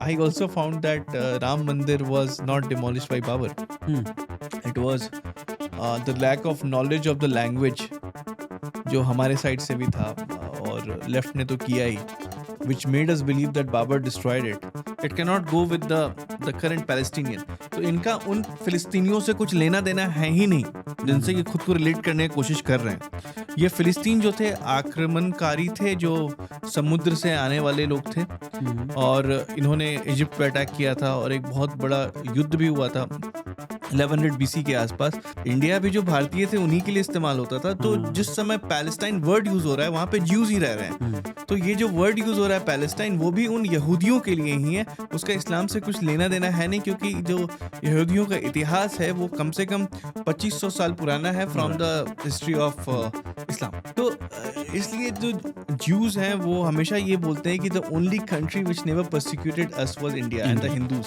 I also found that Ram Mandir was not demolished by Babur. It was the lack of knowledge of the language जो हमारे side से भी था और left ने तो किया ही, which made us believe that Babur destroyed it. It cannot go with the current Palestinian. तो इनका उन फिलिस्तीनियों से कुछ लेना देना है ही नहीं जिनसे ये खुद को रिलेट करने की कोशिश कर रहे हैं. ये फिलिस्तीन जो थे आक्रमणकारी थे, जो समुद्र से आने वाले लोग थे और इन्होंने इजिप्ट पे अटैक किया था और एक बहुत बड़ा युद्ध भी हुआ था 1100 BC के आसपास. इंडिया भी जो भारतीय थे उन्हीं के लिए इस्तेमाल होता था. तो जिस समय पैलेस्टाइन वर्ड यूज हो रहा है वहाँ पे ज्यूज ही रह रहे हैं. तो ये जो वर्ड यूज हो रहा है पैलेस्टाइन, वो भी उन यहूदियों के लिए ही है. उसका इस्लाम से कुछ लेना देना है नहीं, क्योंकि जो यहूदियों का इतिहास है वो कम से कम 2500 साल पुराना है from the history of Islam. तो इसलिए जो ज्यूज हैं वो हमेशा ये बोलते हैं कि the only country which never persecuted us was India and the Hindus.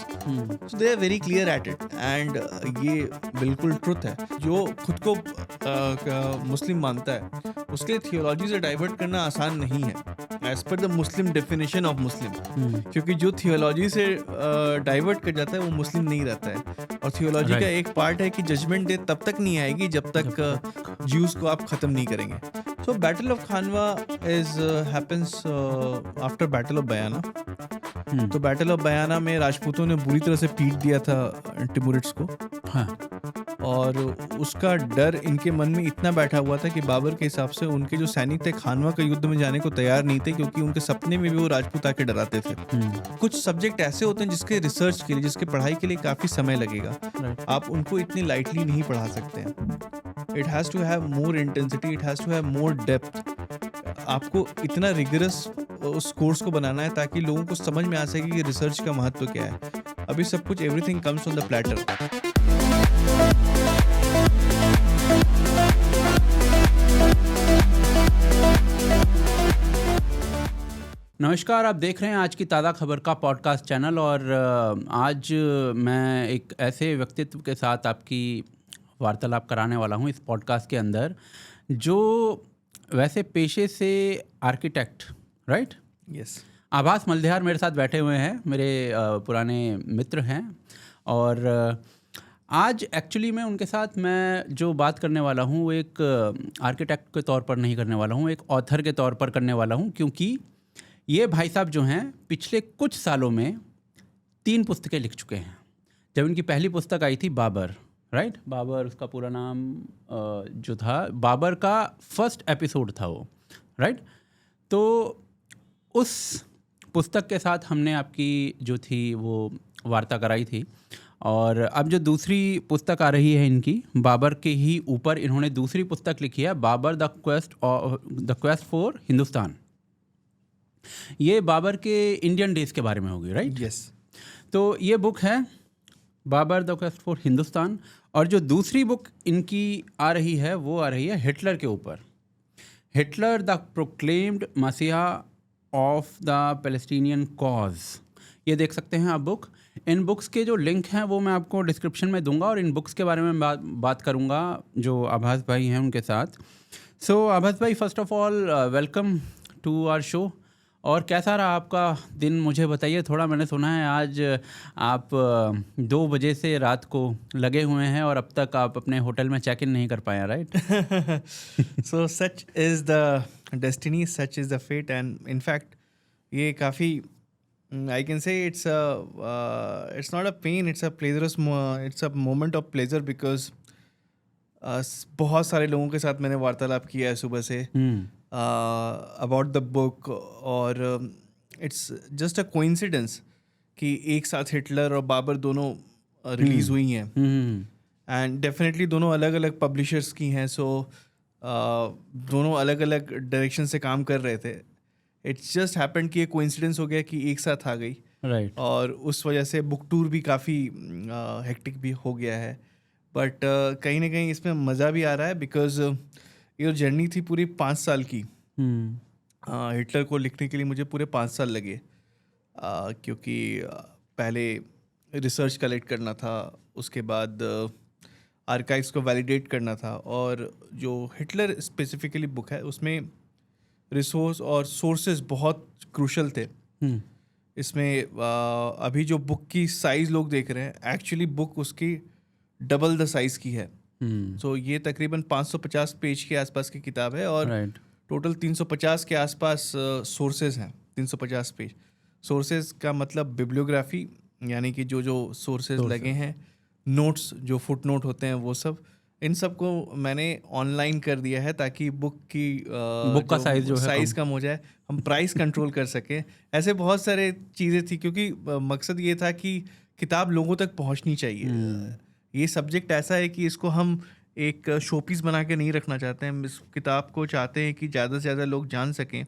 So they are very clear at it and ये बिल्कुल ट्रुथ है. जो खुद को मुस्लिम मानता है उसके थियोलॉजी से डाइवर्ट करना आसान नहीं है as per the Muslim definition of Muslim, क्योंकि जो थियोलॉजी से डाइवर्ट कर जाता है वो मुस्लिम नहीं रहता है. और थियोलॉजी का एक पार्ट है कि जजमेंट डे तब तक नहीं आएगी जब तक ज्यूज को आप खत्म नहीं करेंगे. So battle of Khanwa is happens after battle of Bayana. तो बैटल ऑफ बयाना में राजपूतों ने बुरी तरह से पीट दिया था टिमुरिड्स को. और उसका डर इनके मन में इतना बैठा हुआ था कि बाबर के हिसाब से उनके जो सैनिक थे खानवा के युद्ध में जाने को तैयार नहीं थे, क्योंकि उनके सपने में भी वो राजपूत आके डराते थे. कुछ सब्जेक्ट ऐसे होते हैं जिसके रिसर्च के लिए, जिसके पढ़ाई के लिए काफी समय लगेगा. आप उनको इतनी लाइटली नहीं पढ़ा सकते हैं. It has to have more intensity, it has to have more depth. आपको इतना रिगरस उस कोर्स को बनाना है ताकि लोगों को समझ में आ सके कि रिसर्च का महत्व क्या है. अभी सब कुछ everything comes on the platter. नमस्कार, आप देख रहे हैं आज की ताज़ा खबर का पॉडकास्ट चैनल. और आज मैं एक ऐसे व्यक्तित्व के साथ आपकी वार्तालाप कराने वाला हूं इस पॉडकास्ट के अंदर, जो वैसे पेशे से आर्किटेक्ट, राइट? यस. आभास मल्लिहार मेरे साथ बैठे हुए हैं, मेरे पुराने मित्र हैं. और आज एक्चुअली में उनके साथ मैं जो बात करने वाला हूँ वो एक आर्किटेक्ट के तौर पर नहीं करने वाला हूँ, एक ऑथर के तौर पर करने वाला हूँ. क्योंकि ये भाई साहब जो हैं पिछले कुछ सालों में 3 पुस्तकें लिख चुके हैं. जब इनकी पहली पुस्तक आई थी बाबर, राइट? बाबर उसका पूरा नाम जो था, बाबर का फर्स्ट एपिसोड था वो, राइट? तो उस पुस्तक के साथ हमने आपकी जो थी वो वार्ता कराई थी. और अब जो दूसरी पुस्तक आ रही है इनकी, बाबर के ही ऊपर इन्होंने दूसरी पुस्तक लिखी है, Babur the quest for Hindustan. ये बाबर के इंडियन डेज के बारे में होगी, राइट? यस. तो ये बुक है Babur the quest for Hindustan. और जो दूसरी बुक इनकी आ रही है वो आ रही है हिटलर के ऊपर, हिटलर द प्रोक्लेम्ड मसीहा ऑफ द पैलेस्टीनियन कॉज. ये देख सकते हैं आप बुक. इन बुक्स के जो लिंक हैं वो मैं आपको डिस्क्रिप्शन में दूंगा और इन बुक्स के बारे में बात करूंगा जो आभास भाई हैं उनके साथ. सो आभास भाई, first of all welcome to our show. और कैसा रहा आपका दिन, मुझे बताइए थोड़ा. मैंने सुना है आज आप 2 बजे से रात को लगे हुए हैं और अब तक आप अपने होटल में चेक इन नहीं कर पाए, right? So such is the destiny, such is the fate, and in fact ये काफ़ी I can say it's not a pain, it's a pleasurous it's a moment of pleasure because बहुत सारे लोगों के साथ मैंने वार्तालाप किया है सुबह से अबाउट द बुक. और इट्स जस्ट अ कोइंसिडेंस कि एक साथ हिटलर और बाबर दोनों रिलीज हुई हैं. एंड डेफिनेटली दोनों अलग अलग पब्लिशर्स की हैं. सो दोनों अलग अलग डायरेक्शन से काम कर रहे थे. इट्स जस्ट हैपेंड कि ये कोइंसिडेंस हो गया कि एक साथ आ गई, राइट? और उस वजह से बुक टूर भी काफ़ी हेक्टिक भी हो गया है. बट कहीं ना कहीं इसमें मज़ा भी आ रहा है बिकॉज ये जर्नी थी पूरी 5 साल की. हिटलर को लिखने के लिए मुझे पूरे 5 साल लगे, क्योंकि पहले रिसर्च कलेक्ट करना था, उसके बाद आर्काइव्स को वैलिडेट करना था. और जो हिटलर स्पेसिफिकली बुक है उसमें रिसोर्स और सोर्सेज बहुत क्रूशल थे. इसमें अभी जो बुक की साइज़ लोग देख रहे हैं, एक्चुअली बुक उसकी डबल द साइज़ की है। सो ये तकरीबन 550 पेज के आसपास की किताब है और टोटल 350 के आसपास सोर्सेज हैं। 350 पेज सोर्सेज का मतलब बिब्लियोग्राफी, यानी कि जो जो सोर्सेज लगे हैं, नोट्स जो फुट नोट होते हैं, वो सब, इन सब को मैंने ऑनलाइन कर दिया है ताकि बुक का साइज़ कम हो जाए, हम प्राइस कंट्रोल कर सकें। ऐसे बहुत सारे चीज़ें थी, क्योंकि मकसद ये था कि किताब लोगों तक पहुंचनी चाहिए। ये सब्जेक्ट ऐसा है कि इसको हम एक शोपीस बना के नहीं रखना चाहते हैं। इस किताब को चाहते हैं कि ज़्यादा से ज़्यादा लोग जान सकें,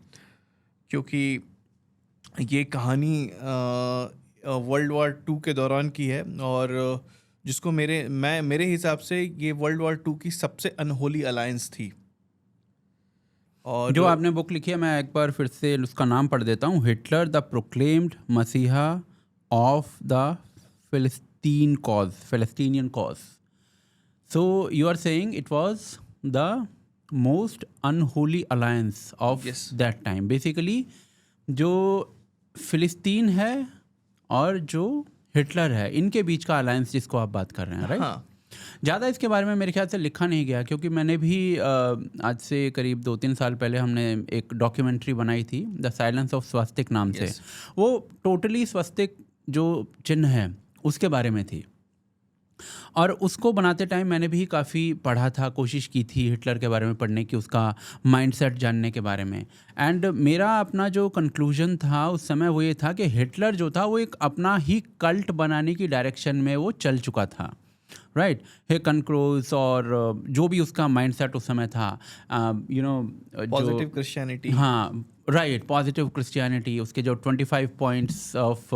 क्योंकि ये कहानी वर्ल्ड वॉर 2 के दौरान की है, और जिसको मेरे हिसाब से ये वर्ल्ड वॉर 2 की सबसे अनहोली अलायंस थी। और जो आपने बुक लिखी है, मैं एक बार फिर से उसका नाम पढ़ देता हूँ, हिटलर द प्रोक्लेम्ड मसीहा of the Palestinian cause. So you are saying it was the most unholy alliance of that time. Basically, जो फिलिस्तीन है और जो हिटलर है, इनके बीच का अलायंस जिसको आप बात कर रहे हैं, राइट? हाँ। ज़्यादा इसके बारे में मेरे ख्याल से लिखा नहीं गया, क्योंकि मैंने भी आज से करीब 2-3 साल पहले हमने एक डॉक्यूमेंट्री बनाई थी, द साइलेंस ऑफ स्वस्तिक नाम से। वो टोटली स्वस्तिक जो चिन्ह है उसके बारे में थी, और उसको बनाते टाइम मैंने भी काफ़ी पढ़ा था, कोशिश की थी हिटलर के बारे में पढ़ने की, उसका माइंडसेट जानने के बारे में। एंड मेरा अपना जो कंक्लूजन था उस समय वो ये था कि हिटलर जो था वो एक अपना ही कल्ट बनाने की डायरेक्शन में वो चल चुका था, राइट? हेकन क्रोज और जो भी उसका माइंडसेट उस समय था, पॉजिटिव क्रिश्चियनिटी, हाँ राइट, पॉजिटिव क्रिश्चियनिटी, उसके जो 25 points of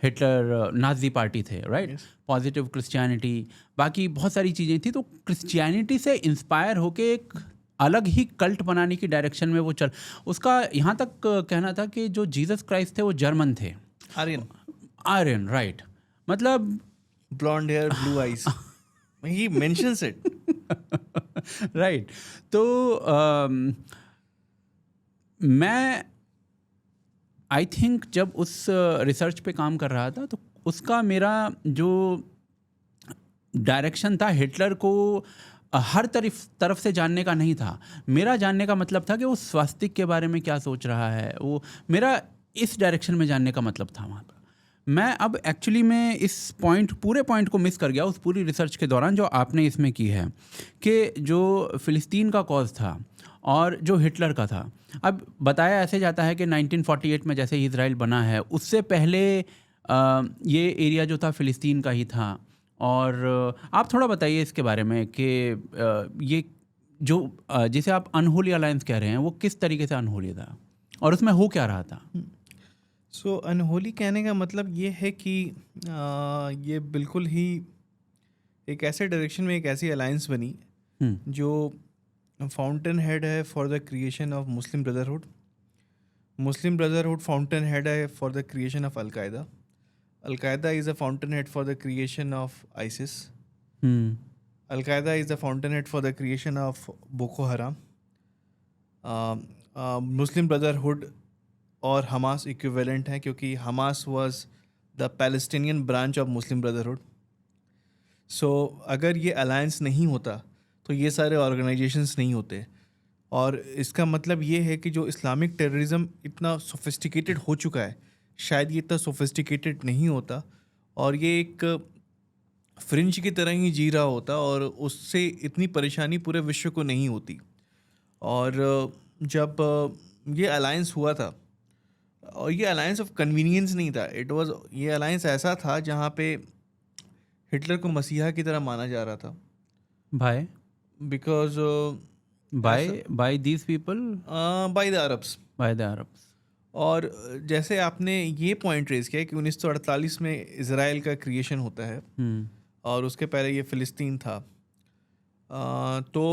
Hitler Nazi party थे, राइट? पॉजिटिव क्रिश्चियनिटी, बाकी बहुत सारी चीज़ें थी। तो क्रिश्चियनिटी से इंस्पायर होके एक अलग ही कल्ट बनाने की डायरेक्शन में वो चल, उसका यहाँ तक कहना था कि जो जीसस क्राइस्ट थे वो जर्मन थे, आर्यन, राइट? मतलब blonde hair, blue eyes. He mentions it. Right. तो मैं आई थिंक जब उस रिसर्च पे काम कर रहा था तो उसका मेरा जो डायरेक्शन था हिटलर को हर तरफ से जानने का नहीं था। मेरा जानने का मतलब था कि वो स्वास्तिक के बारे में क्या सोच रहा है, वो मेरा इस डायरेक्शन में जानने का मतलब था वहाँ पर। मैं अब एक्चुअली में इस पूरे पॉइंट को मिस कर गया उस पूरी रिसर्च के दौरान जो आपने इसमें की है, कि जो फ़िलिस्तीन का कॉज था और जो हिटलर का था। अब बताया ऐसे जाता है कि 1948 में जैसे इजराइल बना है, उससे पहले ये एरिया जो था फ़िलिस्तीन का ही था। और आप थोड़ा बताइए इसके बारे में कि ये जो जिसे आप अनहोली अलायंस कह रहे हैं वो किस तरीके से अनहोली था और उसमें हो क्या रहा था? सो अनहोली कहने का मतलब ये है कि ये बिल्कुल ही एक ऐसे डायरेक्शन में एक ऐसी अलायंस बनी जो फाउंटेन हेड है for the creation of Muslim Brotherhood. Muslim Brotherhood fountain head है for the creation of Al Qaeda. Al Qaeda is a fountain head for the creation of ISIS. Al Qaeda is the fountain head for the creation of Boko Haram. Muslim Brotherhood और Hamas equivalent हैं, क्योंकि Hamas was the Palestinian branch of Muslim Brotherhood. So अगर ये alliance नहीं होता तो ये सारे ऑर्गेनाइजेशंस नहीं होते। और इसका मतलब ये है कि जो इस्लामिक टेररिज्म इतना सोफिस्टिकेटेड हो चुका है, शायद ये इतना सोफिस्टिकेटेड नहीं होता और ये एक फ्रिंज की तरह ही जी रहा होता और उससे इतनी परेशानी पूरे विश्व को नहीं होती। और जब ये अलायंस हुआ था, और ये अलायंस ऑफ कन्वीनियंस नहीं था, ये अलायंस ऐसा था जहाँ पे हिटलर को मसीहा की तरह माना जा रहा था। By because by these people, by the Arabs. और जैसे आपने ये पॉइंट रेज किया कि 1948 में इजराइल का क्रिएशन होता है और उसके पहले ये फ़िलिस्तीन था। तो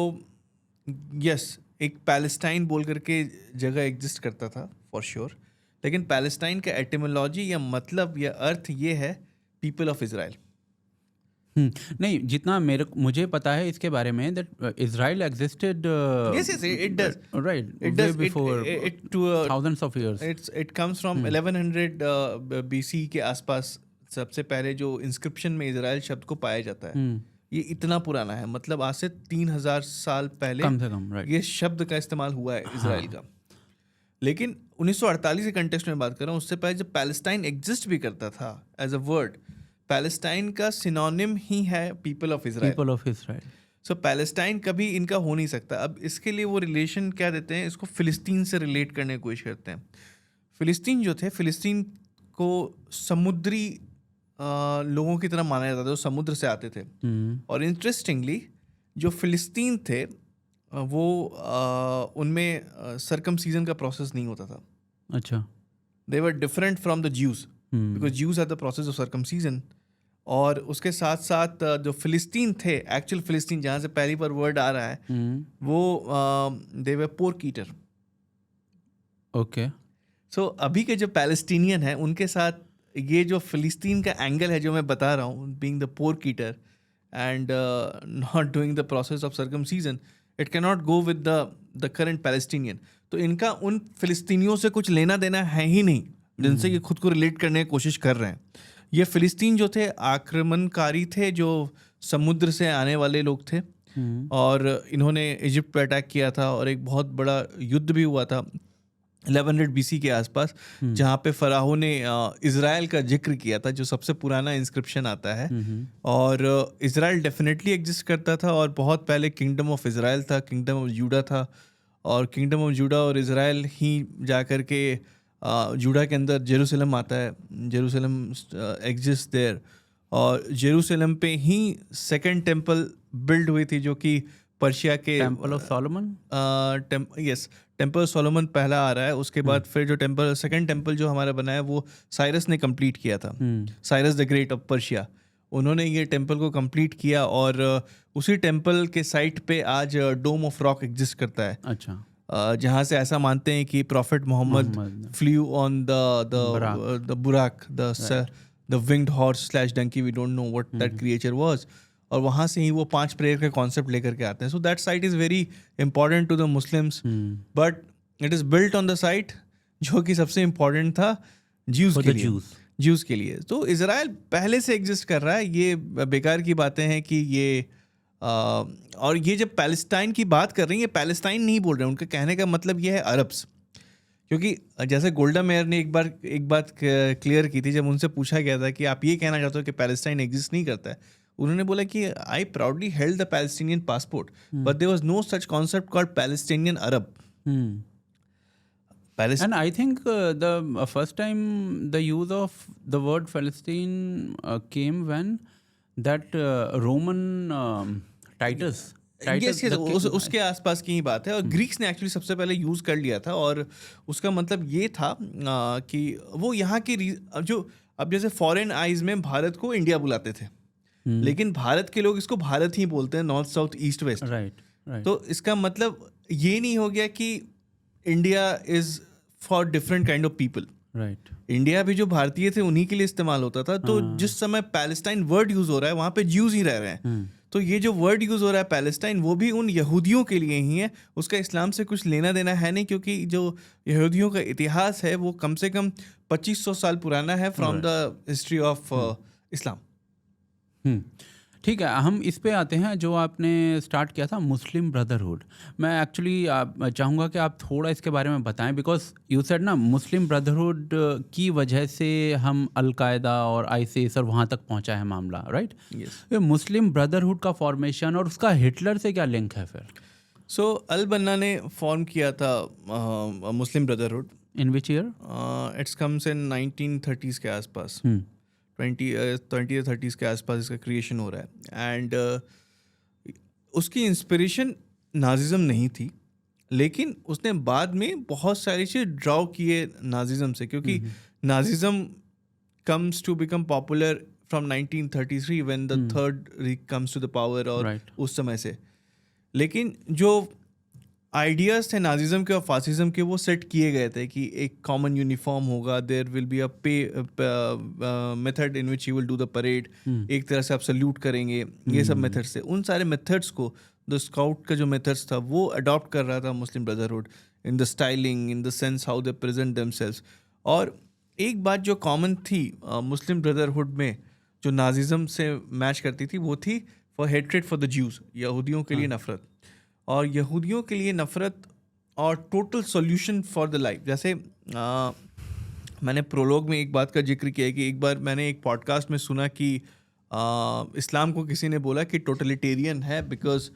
यस, एक पैलेस्टाइन बोल करके जगह एग्जिस्ट करता था फॉर श्योर, लेकिन पैलेस्टाइन का एटिमोलॉजी या मतलब या अर्थ ये है पीपल ऑफ इजराइल। नहीं, जितना मुझे पता है इसके बारे में, that Israel existed Yes, it does. right, It way does. before It to thousands of years. it comes from 1100 BC के आसपास सबसे पहले जो इंस्क्रिप्शन में इजराइल शब्द को पाया जाता है। ये इतना पुराना है, मतलब आज से 3000 साल पहले कम से कम, right. ये शब्द का इस्तेमाल हुआ है इजराइल का। लेकिन 1948 के कंटेक्स्ट में बात कर रहा हूँ, उससे पहले जब पैलेस्टाइन एग्जिस्ट भी करता था एज अ वर्ड, पैलेस्टाइन का सिनोनिम ही है people of Israel. People of Israel. So Palestine कभी इनका हो नहीं सकता। अब इसके लिए वो रिलेशन क्या देते हैं, इसको फिलिस्तीन से रिलेट करने की कोशिश करते हैं। फिलिस्तीन जो थे, फिलिस्तीन को समुद्री लोगों की तरह माना जाता था, जो समुद्र से आते थे। और इंटरेस्टिंगली जो फिलिस्तीन थे वो उनमें सरकमसीजन का प्रोसेस नहीं होता था। अच्छा। They were different from the Jews, because Jews are the process of circumcision. और उसके साथ साथ जो फिलिस्तीन थे, एक्चुअल फिलिस्तीन जहाँ से पहली बार वर्ड आ रहा है, वो दे वर पोर्क ईटर। ओके। सो अभी के जो पैलेस्टीनियन है उनके साथ ये जो फिलिस्तीन का एंगल है जो मैं बता रहा हूँ, being the pork eater and not doing the process of circumcision, it can not go with the current Palestinian. तो इनका उन फिलिस्तीनियों से कुछ लेना देना है ही नहीं जिनसे ये खुद को रिलेट करने की कोशिश कर रहे हैं। ये फिलिस्तीन जो थे आक्रमणकारी थे, जो समुद्र से आने वाले लोग थे, और इन्होंने इजिप्ट पर अटैक किया था और एक बहुत बड़ा युद्ध भी हुआ था 1100 BC के आसपास, जहाँ पे फराहो ने इज़राइल का जिक्र किया था, जो सबसे पुराना इंस्क्रिप्शन आता है। और इज़राइल डेफिनेटली एग्जिस्ट करता था, और बहुत पहले किंगडम ऑफ इज़राइल था, किंगडम ऑफ जूडा था, और किंगडम ऑफ जूडा और इज़राइल ही जा कर के जूडा के अंदर जेरूसलम आता है, जेरूसलम एग्जिस्ट देयर, और जेरूसलम पे ही सेकंड टेम्पल बिल्ड हुई थी, जो कि पर्शिया के temple of Solomon. Yes, temple of Solomon पहला आ रहा है। उसके बाद फिर जो टेम्पल, सेकंड टेम्पल जो हमारा बना है वो साइरस ने कंप्लीट किया था, Cyrus the great of Persia. उन्होंने ये टेम्पल को कंप्लीट किया, और उसी टेम्पल के साइट पे आज डोम ऑफ रॉक एग्जिस्ट करता है। अच्छा। जहाँ से ऐसा मानते हैं कि prophet Mohammed flew on the Buraq, the winged horse slash donkey, we don't know what that creature was, और वहाँ से ही वो 5 प्रेयर का कॉन्सेप्ट लेकर के आते हैं। So that site is very important to the Muslims, but it is built on the site जो कि सबसे इम्पॉर्टेंट था ज्यूज़ के लिए, ज्यूज़ के लिए। तो इज़राइल पहले से एग्जिस्ट कर रहा है। ये बेकार की बातें हैं कि ये और ये जब पैलेस्टाइन की बात कर रही है, पैलेस्टाइन नहीं बोल रहे हैं, उनका कहने का मतलब ये है अरब्स। क्योंकि जैसे गोल्डा मेयर ने एक बात क्लियर की थी, जब उनसे पूछा गया था कि आप ये कहना चाहते हो कि पैलेस्टाइन एग्जिस्ट नहीं करता है, उन्होंने बोला कि I proudly held the Palestinian passport, but there was no such concept called Palestinian Arab. And I think the first time the use of the word Palestine came when that Roman Titus. Yes, उसके आसपास की ही बात है, और Greeks ने actually सबसे पहले use कर लिया था, और उसका मतलब ये था कि वो यहाँ की जो अब जैसे फॉरेन आइज में भारत को इंडिया बुलाते थे, लेकिन भारत के लोग इसको भारत ही बोलते हैं, north south east west. Right. तो इसका मतलब ये नहीं हो गया कि India is for different kind of people. Right. India भी जो भारतीय थे उन्हीं के लिए इस्तेमाल होता था। तो जिस समय पैलेस्टाइन वर्ड यूज हो रहा है, वहाँ पे ज्यूज ही रह रहे हैं। तो ये जो वर्ड यूज हो रहा है पैलेस्टाइन, वो भी उन यहूदियों के लिए ही है, उसका इस्लाम से कुछ लेना देना है नहीं, क्योंकि जो यहूदियों का इतिहास है वो कम से कम 2500 साल पुराना है from the history of Islam. ठीक है, हम इस पे आते हैं जो आपने स्टार्ट किया था, मुस्लिम ब्रदरहुड। मैं एक्चुअली चाहूँगा कि आप थोड़ा इसके बारे में बताएं, बिकॉज यू सेड ना मुस्लिम ब्रदरहुड की वजह से हम अलकायदा और आईसिस और वहाँ तक पहुँचा है मामला, राइट? yes. मुस्लिम ब्रदरहुड का फॉर्मेशन और उसका हिटलर से क्या लिंक है फिर? सो अल बन्ना ने फॉर्म किया था Muslim Brotherhood. In which year? It's comes in 1930s के आसपास, 20 30s के आसपास इसका क्रिएशन हो रहा है। एंड उसकी इंस्पिरेशन नाजिज़म नहीं थी, लेकिन उसने बाद में बहुत सारी चीज़ ड्रॉ किए नाजिज़म से, क्योंकि Nazism comes to become popular from 1933 when the third Reich comes to the power, और उस समय से। लेकिन जो आइडियाज़ थे नाजिज़म के और फासिज़म के, वो सेट किए गए थे कि एक कॉमन यूनिफॉर्म होगा, देयर विल बी अ पे method in which you will do the parade, एक तरह से आप सल्यूट करेंगे, ये सब मेथड्स थे. उन सारे मेथड्स को द स्काउट का जो मेथड्स था वो अडॉप्ट कर रहा था Muslim Brotherhood in the styling, in the sense how they present themselves. और एक बात जो कॉमन थी मुस्लिम ब्रदरहुड में जो नाजिज़म से मैच करती थी, वो थी for hatred for the Jews, यहूदियों के लिए नफ़रत. और यहूदियों के लिए नफ़रत और total solution for the life. जैसे मैंने प्रोलॉग में एक बात का जिक्र किया कि एक बार मैंने एक पॉडकास्ट में सुना कि इस्लाम को किसी ने बोला कि टोटलिटेरियन है because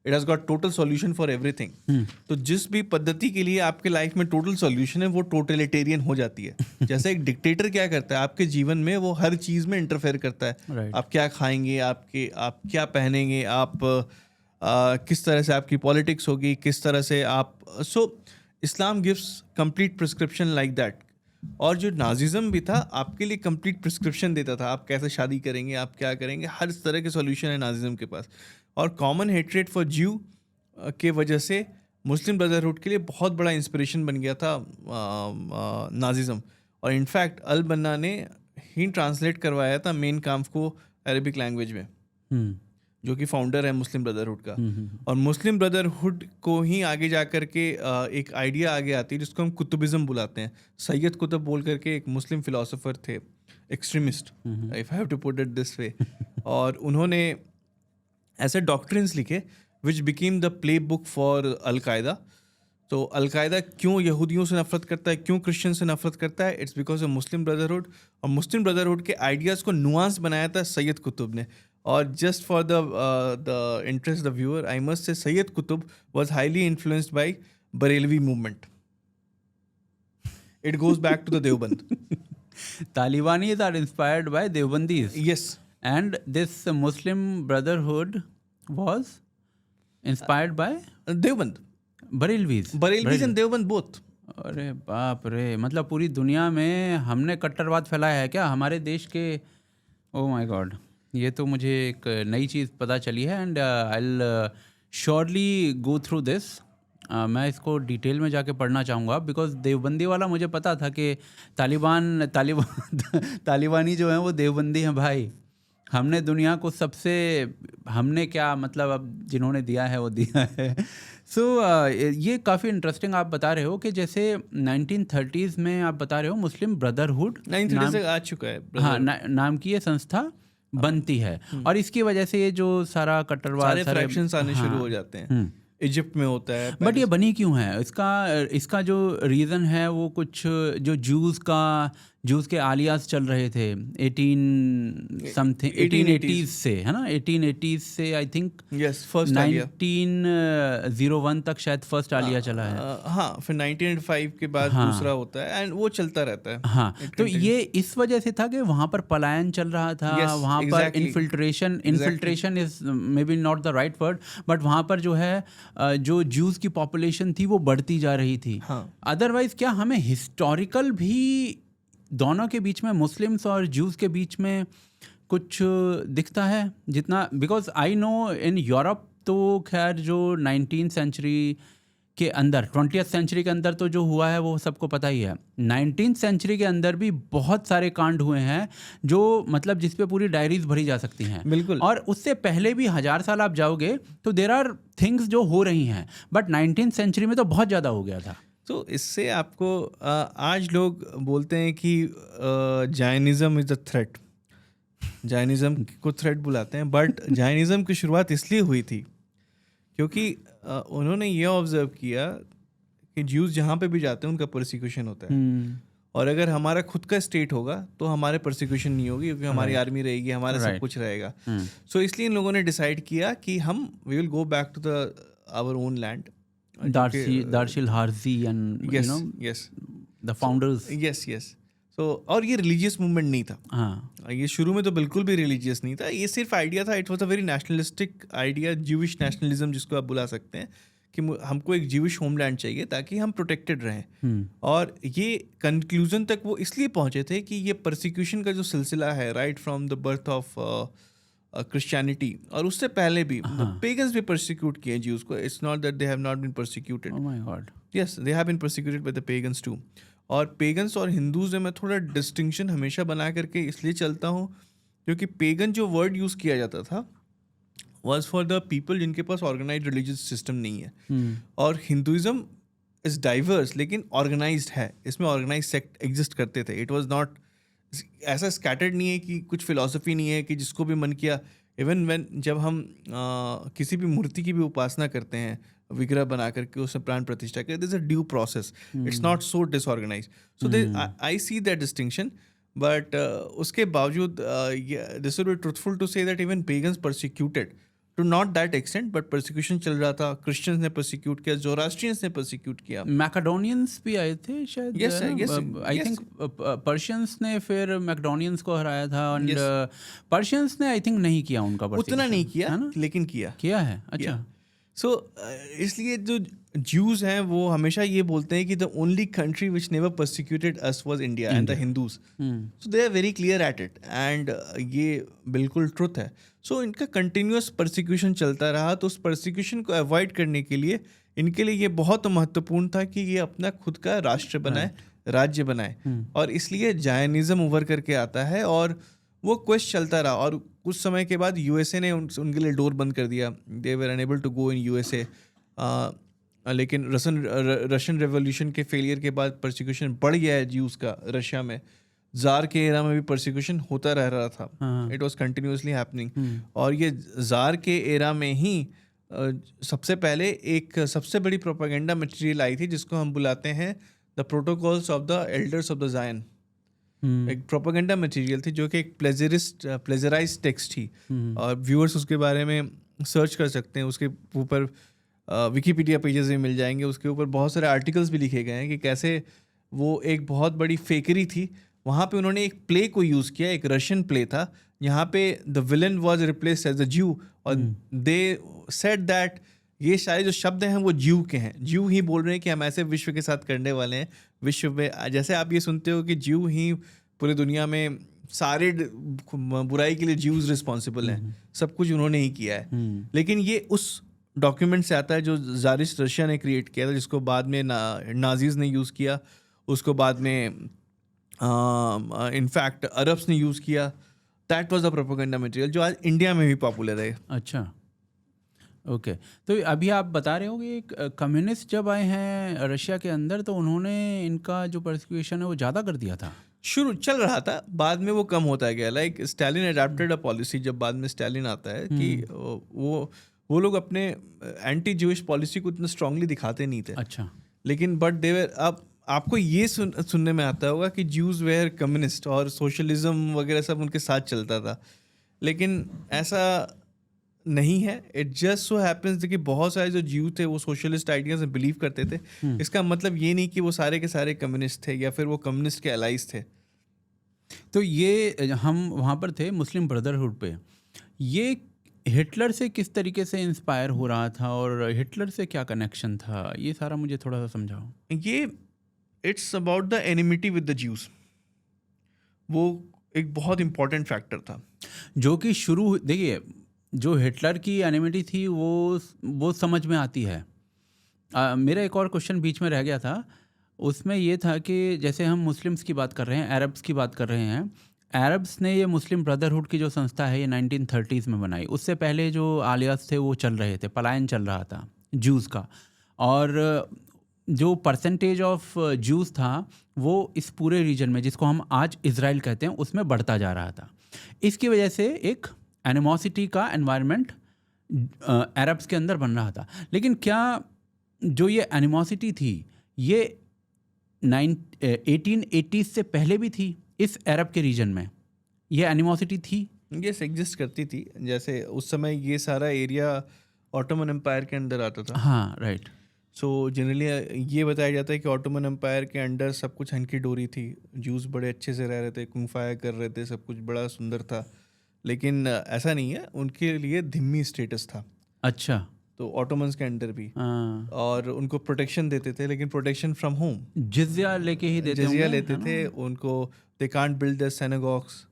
it has got total solution for everything. तो जिस भी पद्धति के लिए आपके लाइफ में टोटल सॉल्यूशन है वो टोटलिटेरियन हो जाती है. जैसे एक डिक्टेटर क्या करता है आपके जीवन में, वो हर चीज़ में इंटरफेयर करता है. Right. आप क्या खाएंगे, आप क्या पहनेंगे, आप किस तरह से आपकी पॉलिटिक्स होगी, किस तरह से आप. So Islam gives complete prescription like that. और जो नाजिज़म भी था आपके लिए कंप्लीट प्रिस्क्रिप्शन देता था, आप कैसे शादी करेंगे, आप क्या करेंगे, हर तरह के सॉल्यूशन है नाजिज़म के पास. और कॉमन हेट्रेड फॉर ज्यू के वजह से मुस्लिम ब्रदरहुड के लिए बहुत बड़ा इंस्पिरेशन बन गया था नाजिज़म. और इनफैक्ट अल बन्ना ने ही ट्रांसलेट करवाया था मेन काम्फ को अरबिक लैंग्वेज में, जो कि फाउंडर है मुस्लिम ब्रदरहुड का. और मुस्लिम ब्रदरहुड को ही आगे जा कर के एक आइडिया आगे आती है जिसको हम कुतुबिज़म बुलाते हैं. सैयद कुतुब बोल करके एक मुस्लिम फ़िलासफ़र थे, extremist, if I have to put it this way. और उन्होंने ऐसे डॉक्ट्रिन्स लिखे which became the playbook for Al Qaeda. तो अलकायदा क्यों यहूदियों से नफरत करता है, क्यों क्रिश्चियन से नफरत करता है, it's because of Muslim Brotherhood. और मुस्लिम ब्रदरहुड के आइडियाज़ को नुआंस बनाया था सैयद कुतुब ने. और just for the interest the viewer I must say Sayyid Qutb was highly influenced by Barelvi movement. It goes back to the Deoband. Talibanis are inspired by Devbandis. Yes. And this Muslim Brotherhood was inspired by Deoband. Barelvis. Barelvis and Deoband both. अरे बाप रे, मतलब पूरी दुनिया में हमने कट्टरवाद फैलाया है क्या हमारे देश के. ओह माय गॉड, ये तो मुझे एक नई चीज़ पता चली है. And I will surely go through this. मैं इसको डिटेल में जाके पढ़ना चाहूँगा बिकॉज देवबंदी वाला मुझे पता था कि तालिबानी जो हैं वो देवबंदी हैं भाई. हमने दुनिया को सबसे, हमने क्या मतलब अब जिन्होंने दिया है वो दिया है. सो ये काफ़ी इंटरेस्टिंग आप बता रहे हो कि जैसे 1930s में आप बता रहे हो मुस्लिम ब्रदरहुड 1930 से आ चुका है. हाँ, नाम की ये संस्था बनती है. और इसकी वजह से ये जो सारा कट्टरवाद, सारे फ्रैक्शंस आने शुरू हो जाते हैं. इजिप्ट में होता है. बट ये बनी क्यों है, इसका जो रीज़न है वो कुछ जो जूस के आलियास चल रहे थे 1880s से, है ना, 1880s से आई थिंक. यस, फर्स्ट 1901 तक शायद फर्स्ट आलिया चला है. हाँ, फिर 1905 के बाद दूसरा होता है एंड वो चलता रहता है. हाँ, तो ये इस वजह से था कि वहाँ पर पलायन चल रहा था. वहाँ पर infiltration is may be not the right word, but वहाँ पर जो है जो जूस की पॉपुलेशन थी वो बढ़ती जा रही थी. अदरवाइज क्या हमें हिस्टोरिकल भी दोनों के बीच में, मुस्लिम्स और जूस के बीच में कुछ दिखता है जितना, because I know in Europe तो खैर जो 19th सेंचुरी के अंदर, 20th सेंचुरी के अंदर तो जो हुआ है वो सबको पता ही है. 19th सेंचुरी के अंदर भी बहुत सारे कांड हुए हैं जो मतलब जिस पे पूरी डायरीज भरी जा सकती हैं. बिल्कुल. और उससे पहले भी 1000 साल आप जाओगे तो देयर आर थिंग्स जो हो रही हैं, बट 19th सेंचुरी में तो बहुत ज़्यादा हो गया था. तो इससे आपको आज लोग बोलते हैं कि Jainism is a threat. Jainism को थ्रेट बुलाते हैं, बट जैनिज़्म की शुरुआत इसलिए हुई थी क्योंकि उन्होंने ये ऑब्जर्व किया कि ज्यूज़ जहाँ पे भी जाते हैं उनका परसिक्यूशन होता है. और अगर हमारा खुद का स्टेट होगा तो हमारे परसिक्यूशन नहीं होगी क्योंकि हमारी आर्मी रहेगी, हमारा सब कुछ रहेगा. सो इसलिए इन लोगों ने डिसाइड किया कि हम we will go back to the our own land. Darshil Harzi and the founders. Yes. So और ये रिलीजियस मूवमेंट नहीं था. हाँ, ये शुरू में तो बिल्कुल भी रिलीजियस नहीं था. ये सिर्फ आइडिया था. It was a very nationalistic idea, Jewish nationalism जिसको आप बुला सकते हैं, कि हमको एक ज्यूइश होमलैंड चाहिए ताकि हम प्रोटेक्टेड रहें. और ये कंक्लूजन तक वो इसलिए पहुंचे थे कि ये परसिक्यूशन का जो सिलसिला है right from the birth of Christianity, और उससे पहले भी पेगन्स भी परसिक्यूट किए ज्यूज को. It's not that they have not been persecuted. Oh my God. Yes, they have been persecuted by the pagans too. और पेगन्स और हिंदूज में मैं थोड़ा डिस्टिंक्शन हमेशा बना करके इसलिए चलता हूँ क्योंकि पेगन जो वर्ड यूज़ किया जाता था वॉज फॉर द पीपल जिनके पास ऑर्गेनाइज रिलीजियस सिस्टम नहीं है. और हिंदुइज्म इज डाइवर्स लेकिन ऑर्गेनाइज्ड है. इसमें ऑर्गेनाइज सेक्ट एग्जिस्ट करते थे. इट वाज नॉट ऐसा स्कैटर्ड नहीं है कि कुछ फिलॉसफी नहीं है कि जिसको भी मन किया. इवन व्हेन जब हम किसी भी मूर्ति की भी उपासना करते हैं विग्रह बना करके उसमें प्राण प्रतिष्ठा करते, this a due process. It's not so disorganize. So I see that distinction. But उसके बावजूद this will be truthful to say that even pagans persecuted too not that extent, but persecution चल रहा था. क्रिश्चियंस ने persecute किया, जोरास्ट्रियंस ने persecute किया, मैकेडोनियंस भी आए थे शायद. Yes, sir, yes, आई yes. थिंक पर्शियंस ने फिर मैकेडोनियंस को हराया था. एंड पर्शियंस ने आई थिंक नहीं किया उनका उतना persecution, नहीं किया है ना? लेकिन किया. है. अच्छा. सो इसलिए जो ज्यूज हैं वो हमेशा ये बोलते हैं कि the only country which never persecuted us was India and the Hindus. So they are very clear at it and ये बिल्कुल ट्रुथ है. सो इनका कंटिन्यूअस परसिक्यूशन चलता रहा. तो उस परसिक्यूशन को अवॉइड करने के लिए इनके लिए ये बहुत महत्वपूर्ण था कि ये अपना खुद का राष्ट्र बनाए, राज्य बनाए. और इसलिए जायनिज्म उभर करके आता है और वो क्वेश्चन चलता रहा. और कुछ समय के बाद यूएसए ने उनके लिए डोर बंद कर दिया. They were unable to go in USA. लेकिन रशियन रेवोल्यूशन के फेलियर के बाद परसिक्यूशन बढ़ गया है ज्यूज का रशिया में. जार के एरा में भी परसिक्यूशन होता रह रहा था. It was continuously happening. और ये जार के एरा में ही सबसे पहले एक सबसे बड़ी प्रोपेगेंडा मटेरियल आई थी जिसको हम बुलाते हैं the protocols of the elders of the जायन. एक प्रोपेगेंडा मटेरियल थी जो कि एक प्लेजराइज टेक्स्ट थी. और व्यूअर्स उसके बारे में सर्च कर सकते हैं. उसके ऊपर विकीपीडिया पेजेस भी मिल जाएंगे. उसके ऊपर बहुत सारे आर्टिकल्स भी लिखे गए हैं कि कैसे वो एक बहुत बड़ी फेकरी थी. वहाँ पे उन्होंने एक प्ले को यूज़ किया, एक रशियन प्ले था. यहाँ पे the villain was replaced as a Jew. और दे सेड दैट ये सारे जो शब्द हैं वो ज्यू के हैं. ज्यू ही बोल रहे हैं कि हम ऐसे विश्व के साथ करने वाले हैं. विश्व में जैसे आप ये सुनते हो कि ज्यू ही पूरी दुनिया में सारे बुराई के लिए ज्यूज रिस्पॉन्सिबल हैं. सब कुछ उन्होंने ही किया है. लेकिन ये उस डॉक्यूमेंट से आता है जो ज़ारिस्ट रशिया ने क्रिएट किया था, जिसको बाद में नाजीज़ ने यूज़ किया. उसको बाद में इनफैक्ट अरब्स ने यूज़ किया. That was the propaganda material जो आज इंडिया में भी पॉपुलर है. अच्छा, ओके. तो अभी आप बता रहे हो कि कम्युनिस्ट जब आए हैं रशिया के अंदर तो उन्होंने इनका जो परसिक्यूशन है वो ज़्यादा कर दिया था. शुरू चल रहा था, बाद में वो कम होता गया. Like Stalin adapted a policy. जब बाद में स्टालिन आता है कि वो लोग अपने एंटी ज्यूइश पॉलिसी को इतना स्ट्रांगली दिखाते नहीं थे. अच्छा. लेकिन बट देवर अब आपको ये सुनने में आता होगा कि ज्यूज वेयर कम्युनिस्ट और सोशलिज्म वगैरह सब उनके साथ चलता था. लेकिन ऐसा नहीं है. इट जस्ट सो हैपेंस कि बहुत सारे जो ज्यू थे वो सोशलिस्ट आइडियाज में बिलीव करते थे. इसका मतलब ये नहीं कि वो सारे के सारे कम्युनिस्ट थे या फिर वो कम्युनिस्ट के अलाइज थे. तो ये हम वहाँ पर थे मुस्लिम ब्रदरहुड पे. ये हिटलर से किस तरीके से इंस्पायर हो रहा था और हिटलर से क्या कनेक्शन था, ये सारा मुझे थोड़ा सा समझाओ. ये it's about the enmity with the Jews. वो एक बहुत इंपॉर्टेंट फैक्टर था जो कि शुरू, देखिए जो हिटलर की एनिमिटी थी वो समझ में आती है. मेरा एक और क्वेश्चन बीच में रह गया था. उसमें ये था कि जैसे हम मुस्लिम्स की बात कर रहे हैं, अरब्स की बात कर रहे हैं. अरब्स ने ये मुस्लिम ब्रदरहुड की जो संस्था है ये 1930s में बनाई. उससे पहले जो आलियास थे वो चल रहे थे, पलायन चल रहा था ज्यूज़ का. और जो परसेंटेज ऑफ ज्यूज़ था वो इस पूरे रीजन में, जिसको हम आज इज़राइल कहते हैं, उसमें बढ़ता जा रहा था. इसकी वजह से एक एनिमोसिटी का एनवायरनमेंट अरब्स के अंदर बन रहा था. लेकिन क्या जो ये एनिमोसिटी थी ये 1880s से पहले भी थी इस अरब के रीजन में? ये एनिमोसिटी थी? यस, एग्जिस्ट करती थी. जैसे उस समय ये सारा एरिया ऑटोमन एम्पायर के अंदर आता था. हाँ, राइट. सो जनरली ये बताया जाता है कि ऑटोमन एम्पायर के अंडर सब कुछ हंकी डोरी थी. ज्यूज़ बड़े अच्छे से रह रहे थे, कुंफाया कर रहे थे, सब कुछ बड़ा सुंदर था. लेकिन ऐसा नहीं है, उनके लिए धिम्मी स्टेटस था. अच्छा. तो ऑटोमन्स के अंडर भी. और उनको प्रोटेक्शन देते थे, लेकिन प्रोटेक्शन फ्रॉम होम. जिजिया लेके ही देते जिजिया लेते थे उनको. They can't build the synagogues.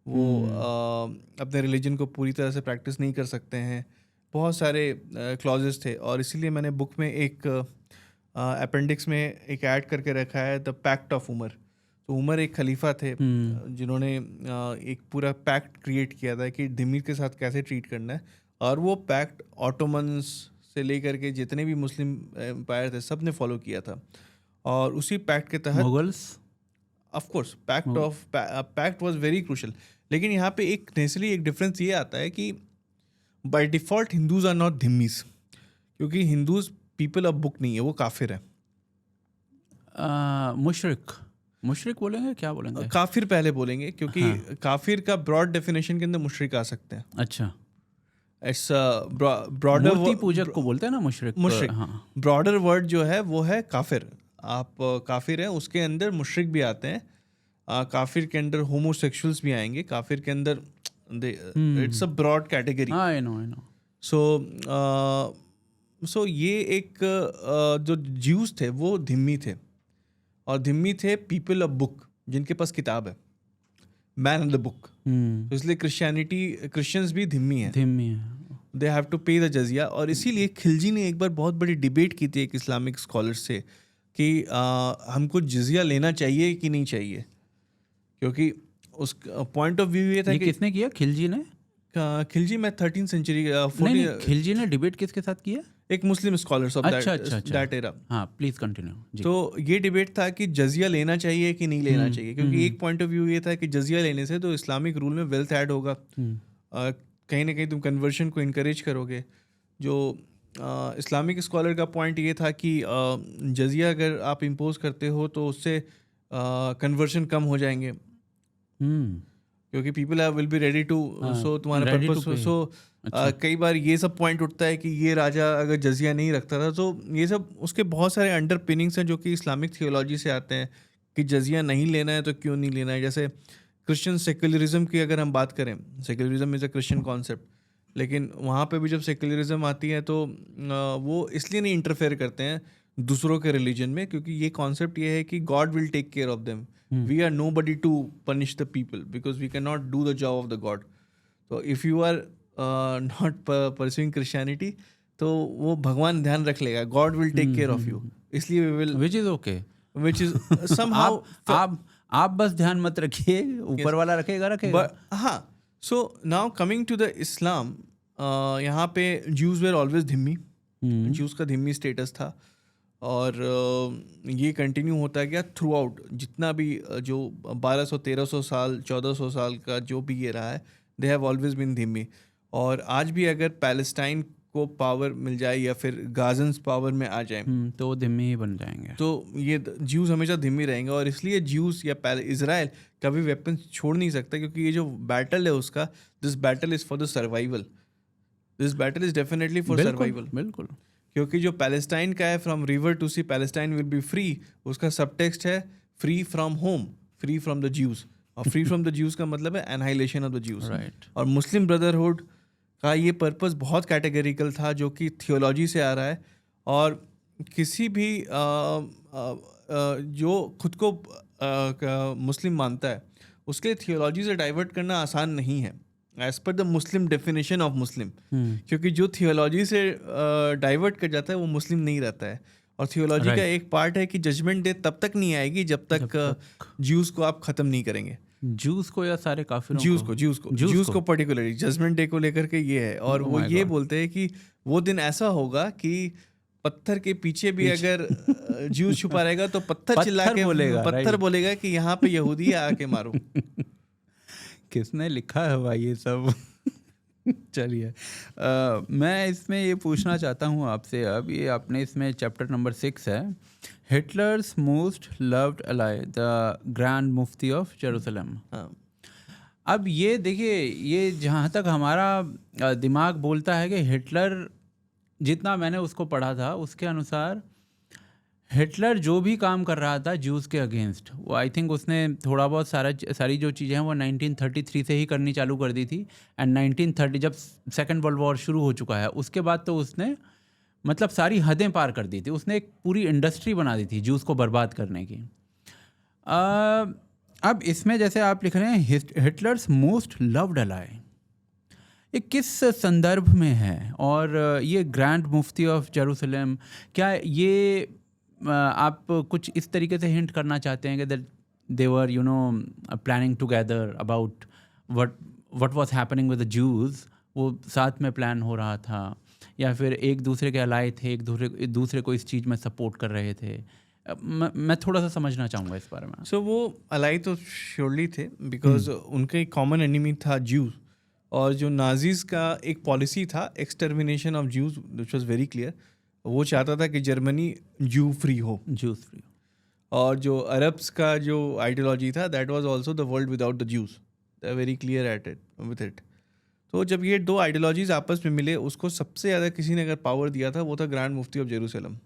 वो अपने रिलीजन को पूरी तरह से प्रैक्टिस नहीं कर सकते हैं। बहुत सारे क्लॉजेस थे और इसीलिए मैंने बुक में एक अपेंडिक्स में एक ऐड करके रखा है द पैक्ट ऑफ उमर। तो उमर एक खलीफा थे जिन्होंने एक पूरा पैक्ट क्रिएट किया था कि धिम्मी के साथ कैसे ट्रीट करना है, और वो पैक्ट ऑटोमन्स से लेकर के जितने भी मुस्लिम एम्पायर थे सब ने फॉलो किया था। और उसी पैक्ट के तहत Mughals of course pact was very crucial. लेकिन यहाँ पे एक नेचुरली एक डिफरेंस ये आता है कि by default Hindus are not dhimmis, क्योंकि हिंदूज पीपल ऑफ बुक नहीं है, वो काफिर है। मुशरिक बोलेंगे, क्या बोलेंगे? काफिर पहले बोलेंगे, क्योंकि काफिर का ब्रॉड डेफिनेशन के अंदर मुशरिक आ सकते हैं। अच्छा, इट्स ब्रॉडर मूर्ति पूजक को बोलते हैं ना मुशरिक। हाँ, ब्रॉडर वर्ड जो है वो है काफिर। आप काफिर हैं, उसके अंदर मुशरिक भी आते हैं। काफिर के अंदर होमोसेक्सुअल्स भी आएंगे, काफिर के अंदर it's a broad category. I know. So ये एक जो ज्यूज थे वो धिम्मी थे, और धिम्मी थे पीपल ऑफ बुक, जिनके पास किताब है, मैन ऑफ द बुक। तो इसलिए क्रिश्चियंस भी धिम्मी है, दे हैव टू पे द जजिया। और इसीलिए खिलजी ने एक बार बहुत बड़ी डिबेट की थी एक इस्लामिक स्कॉलर से कि हमको जजिया लेना चाहिए कि नहीं चाहिए, क्योंकि उस पॉइंट ऑफ व्यू ये था कि किसने किया? खिलजी ने? खिलजी में 13th सेंचुरी खिलजी ने डिबेट किसके साथ किया? एक मुस्लिम स्कॉलर्स ऑफ दैट एरा। हाँ, प्लीज कंटिन्यू। तो ये डिबेट था कि जजिया लेना चाहिए कि नहीं लेना चाहिए, क्योंकि एक पॉइंट ऑफ व्यू ये था कि जजिया लेने से तो इस्लामिक रूल में वेल्थ ऐड होगा, कहीं ना कहीं तुम कन्वर्शन को इनकरेज करोगे। जो इस्लामिक स्कॉलर का पॉइंट ये था कि जजिया अगर आप इम्पोज करते हो तो उससे कन्वर्शन कम हो जाएंगे, क्योंकि people will be ready to, so तुम्हारे पर्पस। सो कई बार ये सब पॉइंट उठता है कि ये राजा अगर जजिया नहीं रखता था, तो ये सब उसके बहुत सारे अंडर पिनिंग्स हैं जो कि इस्लामिक थियोलॉजी से आते हैं कि जजिया नहीं लेना है तो क्यों नहीं लेना है। जैसे क्रिश्चियन सेक्युलरिज्म की अगर हम बात करें, secularism is a Christian concept, लेकिन वहाँ पे भी जब सेक्युलरिज्म आती है तो वो इसलिए नहीं इंटरफेयर करते हैं दूसरों के रिलीजन में, क्योंकि ये कॉन्सेप्ट ये है कि God will take care of them, we are nobody to punish the people because we can not do the job of the God. तो if you are not pursuing Christianity, तो वो भगवान ध्यान रख लेगा, God will take care of you, इसलिए we will, which is okay, which is somehow आप बस ध्यान मत रखिए, ऊपर वाला रखेगा। हाँ, so now coming to the इस्लाम, यहाँ पे ज्यूज वेर ऑलवेज धिम्मी, ज्यूज का धिम्मी स्टेटस था, और ये कंटिन्यू होता गया थ्रू आउट, जितना भी जो 1200-1300 साल 1400 साल का जो भी ये रहा है, दे हैव ऑलवेज बिन धिम्मी। और आज भी अगर पैलेस्टाइन को पावर मिल जाए या फिर गाजन्स पावर में आ जाए तो धिम्मी ही बन जाएंगे, तो ये ज्यूज हमेशा धिम्मी रहेंगे। और इसलिए ज्यूज या इजराइल कभी वेपन छोड़ नहीं सकता, क्योंकि ये जो बैटल है उसका, this battle is for the survival, this battle is definitely for survival. बिल्कुल, क्योंकि जो पैलेस्टाइन का है, from river to sea Palestine will be free, उसका सब टेक्स्ट है free from home, free from the Jews. और फ्री फ्रॉम द ज्यूज का मतलब है annihilation of the Jews. Right. और मुस्लिम ब्रदरहुड का ये पर्पस बहुत कैटेगरिकल था, जो कि थियोलॉजी से आ रहा है, और किसी भी जो खुद को मुस्लिम मानता है उसके थियोलॉजी से डाइवर्ट करना आसान नहीं है as per the Muslim definition of Muslim, क्योंकि जो थियोलॉजी से डाइवर्ट कर जाता है वो मुस्लिम नहीं रहता है। और थियोलॉजी का एक पार्ट है कि जजमेंट डे तब तक नहीं आएगी जब तक ज्यूज को आप खत्म नहीं करेंगे। ज्यूज को या सारे काफिरों ज्यूज को पर्टिकुलरली जजमेंट डे को लेकर के ये है। और वो ये बोलते हैं कि वो दिन ऐसा होगा कि पत्थर के पीछे भी अगर ज्यूज छुपा रहेगा तो पत्थर चिल्ला के बोलेगा कि यहाँ पे यहूदी आके मारो। किसने लिखा है भाई ये सब? चलिए, मैं इसमें ये पूछना चाहता हूँ आपसे, अब ये आपने इसमें चैप्टर नंबर 6 है, Hitler's most loved ally, the grand Mufti of Jerusalem. अब ये देखिए, ये जहाँ तक हमारा दिमाग बोलता है कि हिटलर, जितना मैंने उसको पढ़ा था उसके अनुसार हिटलर जो भी काम कर रहा था ज्यूज़ के अगेंस्ट, वो आई थिंक उसने थोड़ा बहुत सारी जो चीज़ें हैं वो 1933 से ही करनी चालू कर दी थी। एंड 1930 जब सेकेंड वर्ल्ड वॉर शुरू हो चुका है उसके बाद तो उसने मतलब सारी हदें पार कर दी थी। उसने एक पूरी इंडस्ट्री बना दी थी ज्यूज़ को बर्बाद करने की। अब इसमें जैसे आप लिख रहे हैं हिटलर्स मोस्ट लव्ड अलाई, ये किस संदर्भ में है? और ये ग्रैंड मुफ्ती ऑफ जेरूसलम, क्या ये आप कुछ इस तरीके से हिंट करना चाहते हैं कि that they were planning together about what was happening with the Jews, वो साथ में प्लान हो रहा था, या फिर एक दूसरे के अलाय थे, एक दूसरे को इस चीज़ में सपोर्ट कर रहे थे? मैं थोड़ा सा समझना चाहूँगा इस बारे में। सो वो अलाई तो श्योरली थे, बिकॉज उनका एक कॉमन एनिमी था ज्यूज, और जो नाजीज का एक पॉलिसी था extermination of Jews which was very clear. वो चाहता था कि जर्मनी ज्यू फ्री हो, ज्यूज फ्री। और जो अरब्स का जो आइडियोलॉजी था that was also the world without the Jews, they are very clear at it with it. तो जब ये दो आइडियोलॉजीज आपस में मिले, उसको सबसे ज़्यादा किसी ने अगर पावर दिया था वो था ग्रैंड मुफ्ती ऑफ जेरूसलम।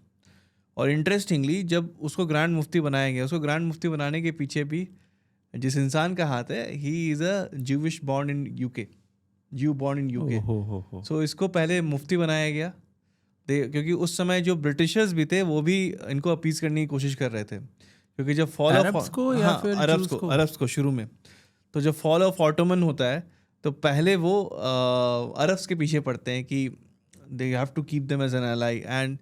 और इंटरेस्टिंगली जब उसको ग्रैंड मुफ्ती बनाया गया, उसको ग्रैंड मुफ्ती बनाने के पीछे भी जिस इंसान का हाथ है, he is a Jewish born in UK, ज्यू बॉर्न इन यूके। सो इसको पहले मुफ्ती बनाया गया, क्योंकि उस समय जो ब्रिटिशर्स भी थे वो भी इनको अपीज करने की कोशिश कर रहे थे, क्योंकि जब फॉल ऑफ अरब्स को शुरू में, तो जब फॉल ऑफ ऑटोमन होता है तो पहले वो अरब्स के पीछे पड़ते हैं कि they have to keep them as an ally, and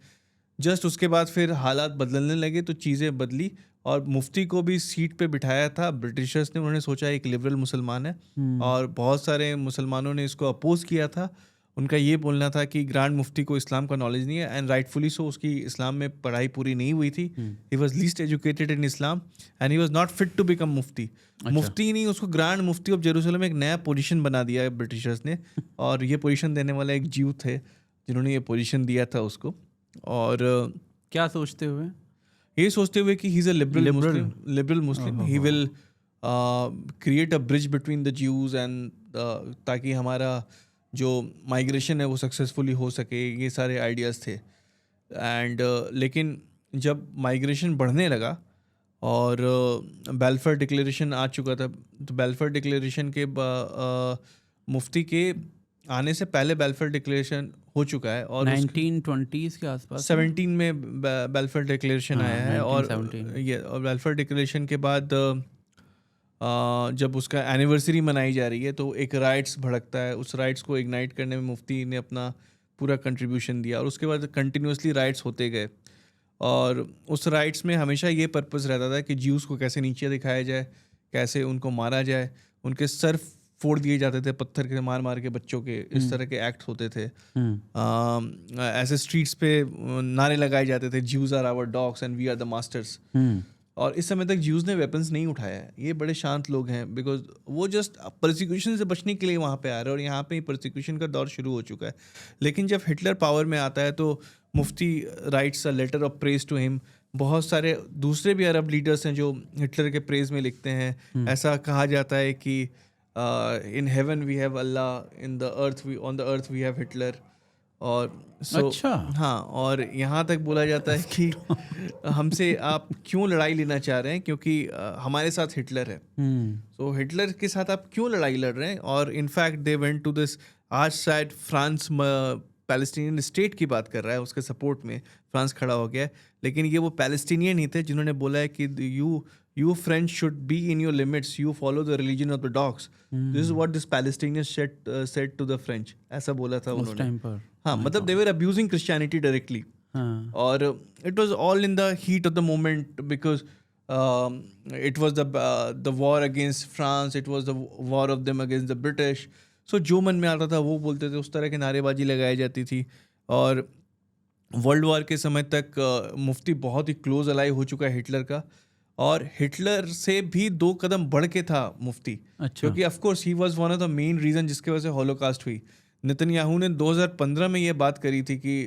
just उसके बाद फिर हालात बदलने लगे तो चीज़ें बदली, और मुफ्ती को भी सीट पे बिठाया था ब्रिटिशर्स ने। उन्होंने सोचा एक लिबरल मुसलमान है, और बहुत सारे मुसलमानों ने इसको अपोज किया था। उनका ये बोलना था कि ग्रैंड मुफ्ती को इस्लाम का नॉलेज नहीं है, एंड राइटफुली सो, उसकी इस्लाम में पढ़ाई पूरी नहीं हुई थी। He was least educated in Islam and he was not fit to become mufti. मुफ्ती नहीं, उसको ग्रैंड मुफ्ती ऑफ जेरूसलम एक नया पोजीशन बना दिया है ब्रिटिशर्स ने, और ये पोजीशन देने वाला एक ज्यू थे जिन्होंने ये पोजीशन दिया था उसको। और क्या सोचते हुए? ये सोचते हुए कि he is a liberal Muslim, he will create a bridge between the Jews and, ताकि हमारा जो माइग्रेशन है वो सक्सेसफुली हो सके, ये सारे आइडियाज़ थे। एंड लेकिन जब माइग्रेशन बढ़ने लगा और बेल्फर डिक्लेरेशन आ चुका था, तो बेल्फर डिक्लेरेशन के मुफ्ती के आने से पहले बेल्फर डिक्लेरेशन हो चुका है, और 1920s के आसपास 17 में बेल्फर डिक्लेरेशन आया है। और बेल्फर डिक्लेरेशन के बाद जब उसका एनिवर्सरी मनाई जा रही है तो एक राइट्स भड़कता है, उस राइट्स को इग्नाइट करने में मुफ्ती ने अपना पूरा कंट्रीब्यूशन दिया, और उसके बाद कंटिन्यूसली राइट्स होते गए। और उस राइट्स में हमेशा ये पर्पस रहता था कि ज्यूज़ को कैसे नीचे दिखाया जाए, कैसे उनको मारा जाए, उनके सर फोड़ दिए जाते थे पत्थर के मार मार के, बच्चों के, इस तरह के एक्ट होते थे। ऐसे स्ट्रीट्स पे नारे लगाए जाते थे, Jews are our dogs and we are the masters. और इस समय तक ज्यूज़ ने वेपन्स नहीं उठाया है, ये बड़े शांत लोग हैं, बिकॉज वो जस्ट परसिक्यूशन से बचने के लिए वहाँ पे आ रहे हैं, और यहाँ पे ही परसिक्यूशन का दौर शुरू हो चुका है। लेकिन जब हिटलर पावर में आता है तो mufti writes a letter of praise to him. बहुत सारे दूसरे भी अरब लीडर्स हैं जो हिटलर के प्रेज में लिखते हैं। ऐसा कहा जाता है कि in heaven we have Allah, in the earth we, on the earth we have Hitler. और अच्छा, हाँ, और यहाँ तक बोला जाता है कि हमसे आप क्यों लड़ाई लेना चाह रहे हैं, क्योंकि हमारे साथ हिटलर है। सो हिटलर के साथ आप क्यों लड़ाई लड़ रहे हैं। और in fact they went to this, आज शायद फ्रांस पैलेस्टीनियन स्टेट की बात कर रहा है, उसके सपोर्ट में फ्रांस खड़ा हो गया है, लेकिन ये वो पैलेस्टीनियन ही थे जिन्होंने बोला है कि you French should be in your limits, you follow the religion of the dogs. This is what this Palestinians said to the French. ऐसा बोला था उन्होंने उस टाइम पर। हाँ, मतलब they were abusing Christianity directly. और it was all in the heat of the moment, because it was the war against France, it was the war of them against the British. So जो मन में आता था वो बोलते थे, उस तरह की नारेबाजी लगाई जाती थी। और वर्ल्ड वॉर के समय तक मुफ्ती बहुत ही क्लोज अलाई हो चुका है हिटलर का, और हिटलर से भी 2 कदम बढ़ के था मुफ्ती। अच्छा। क्योंकि of course he was one of the main reason जिसके वजह से हॉलोकास्ट हुई। नेतन्याहू ने 2015 में ये बात करी थी कि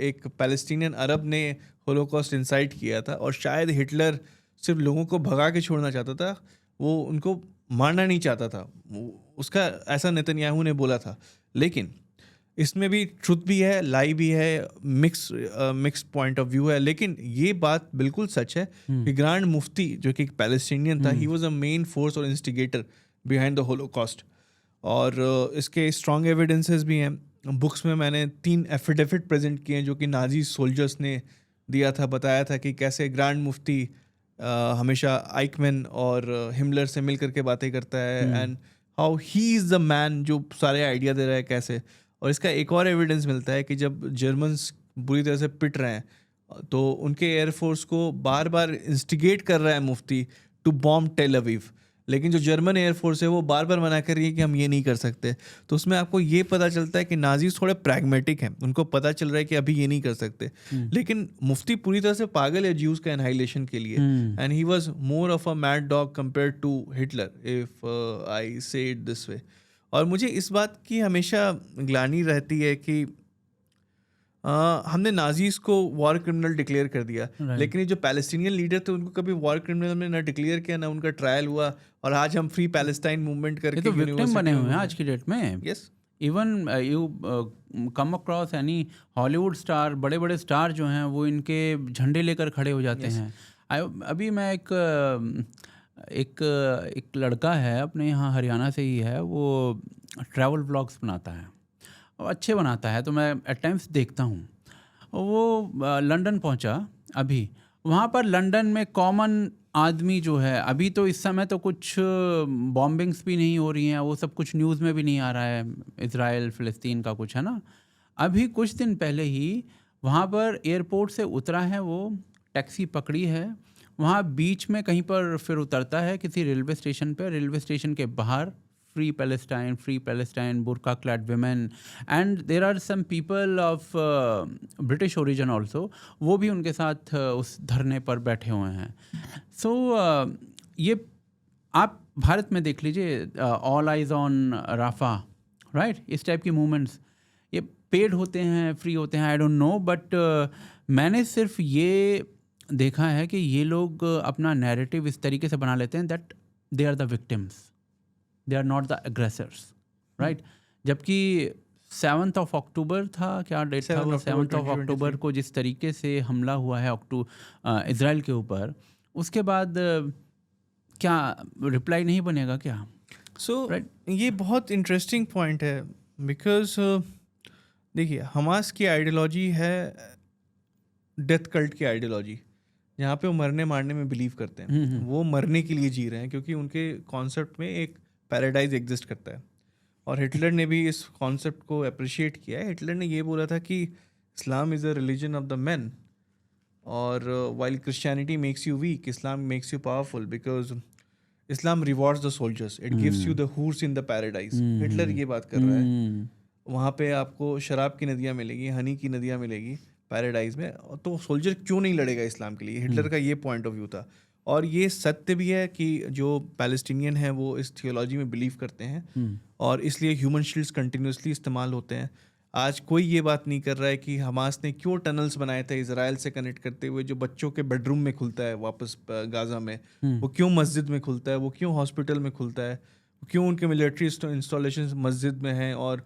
एक पैलेस्टीनियन अरब ने हॉलोकास्ट इंसाइट किया था, और शायद हिटलर सिर्फ लोगों को भगा के छोड़ना चाहता था, वो उनको मारना नहीं चाहता था, उसका ऐसा नेतन्याहू ने बोला था। लेकिन इसमें भी ट्रुथ भी है, लाई भी है, मिक्स पॉइंट ऑफ व्यू है। लेकिन ये बात बिल्कुल सच है कि ग्रैंड मुफ्ती जो कि एक पैलेस्टीनियन था, ही वाज अ मेन फोर्स और इंस्टिगेटर बिहाइंड द होलोकॉस्ट। और इसके स्ट्रॉन्ग एविडेंसेस भी हैं। बुक्स में मैंने 3 एफिडेविट प्रेजेंट किए हैं जो कि नाजी सोल्जर्स ने दिया था, बताया था कि कैसे ग्रैंड मुफ्ती हमेशा आइकमैन और हिमलर से मिल करके बातें करता है, and how he is the man जो सारे आइडिया दे रहा है कैसे। और इसका एक और एविडेंस मिलता है कि जब जर्मन्स बुरी तरह से पिट रहे हैं तो उनके एयरफोर्स को बार बार इंस्टिगेट कर रहा है मुफ्ती टू बॉम्ब टेल अवीव, लेकिन जो जर्मन एयरफोर्स है वो बार बार मना कर रही है कि हम ये नहीं कर सकते। तो उसमें आपको ये पता चलता है कि नाजीज थोड़े प्रैग्मेटिक हैं, उनको पता चल रहा है कि अभी ये नहीं कर सकते, लेकिन मुफ्ती पूरी तरह से पागल है ज्यूज का एनहाइलेशन के लिए, and he was more of a mad dog compare to Hitler, if I say it this way. और मुझे इस बात की हमेशा ग्लानि रहती है कि हमने नाजीज को वॉर क्रिमिनल डिक्लेयर कर दिया, लेकिन ये जो पैलेस्टीनियन लीडर थे उनको कभी वॉर क्रिमिनल में ना डिक्लेयर किया ना उनका ट्रायल हुआ, और आज हम फ्री पैलेस्टाइन मूवमेंट करके तो विक्टिम बने हुए हैं आज की डेट में। Yes, even you come across any Hollywood star, बड़े बड़े स्टार जो हैं वो इनके झंडे लेकर खड़े हो जाते हैं। अभी मैं एक लड़का है अपने यहाँ हरियाणा से ही है, वो ट्रैवल व्लॉग्स बनाता है और अच्छे बनाता है, तो मैं एट टाइम्स देखता हूँ। वो लंदन पहुँचा अभी, वहाँ पर लंदन में कॉमन आदमी जो है, अभी तो इस समय तो कुछ बॉम्बिंग्स भी नहीं हो रही हैं, वो सब कुछ न्यूज़ में भी नहीं आ रहा है, इज़राइल फ़िलिस्तीन का कुछ है ना। अभी कुछ दिन पहले ही वहाँ पर एयरपोर्ट से उतरा है, वो टैक्सी पकड़ी है, वहाँ बीच में कहीं पर फिर उतरता है किसी रेलवे स्टेशन पे, रेलवे स्टेशन के बाहर free Palestine, burqa clad women, and there are some people of British origin also, वो भी उनके साथ उस धरने पर बैठे हुए हैं। सो ये आप भारत में देख लीजिए, all eyes on Rafah, right, इस टाइप की मूवमेंट्स ये पेड होते हैं, फ्री होते हैं, आई डोंट नो, बट मैंने सिर्फ ये देखा है कि ये लोग अपना नैरेटिव इस तरीके से बना लेते हैं that they are the victims, they are not the aggressors, right. जबकि 7 अक्टूबर था, क्या डेट था वो, 7 अक्टूबर को जिस तरीके से हमला हुआ है इज़राइल के ऊपर, उसके बाद क्या रिप्लाई नहीं बनेगा क्या? राइट, ये बहुत इंटरेस्टिंग पॉइंट है, बिकॉज देखिए हमास की आइडियोलॉजी है डेथ कल्ट की आइडियोलॉजी, जहाँ पे वो मरने मारने में बिलीव करते हैं, वो मरने के लिए जी रहे हैं क्योंकि उनके कॉन्सेप्ट में एक पैराडाइज एग्जिस्ट करता है। और हिटलर ने भी इस कॉन्सेप्ट को अप्रिशिएट किया है। हिटलर ने ये बोला था कि Islam is a religion of the man, और while Christianity makes you weak, Islam makes you powerful, because Islam rewards the soldiers, it gives you the houris in the paradise. Hitler ये बात कर रहा है। वहाँ पे आपको शराब की नदियाँ मिलेगी, हनी की नदियाँ मिलेगी पैराडाइज में, तो सोल्जर क्यों नहीं लड़ेगा इस्लाम के लिए? हिटलर का ये पॉइंट ऑफ व्यू था। और ये सत्य भी है कि जो पैलेस्टीनियन हैं वो इस थियोलॉजी में बिलीव करते हैं, और इसलिए ह्यूमन शील्ड्स कंटिन्यूसली इस्तेमाल होते हैं। आज कोई ये बात नहीं कर रहा है कि हमास ने क्यों टनल्स बनाए थे इजराइल से कनेक्ट करते हुए, जो बच्चों के बेडरूम में खुलता है वापस गाजा में, वो क्यों मस्जिद में खुलता है, वो क्यों हॉस्पिटल में खुलता है, क्यों उनके मिलिट्री इंस्टॉलेशन मस्जिद में हैं और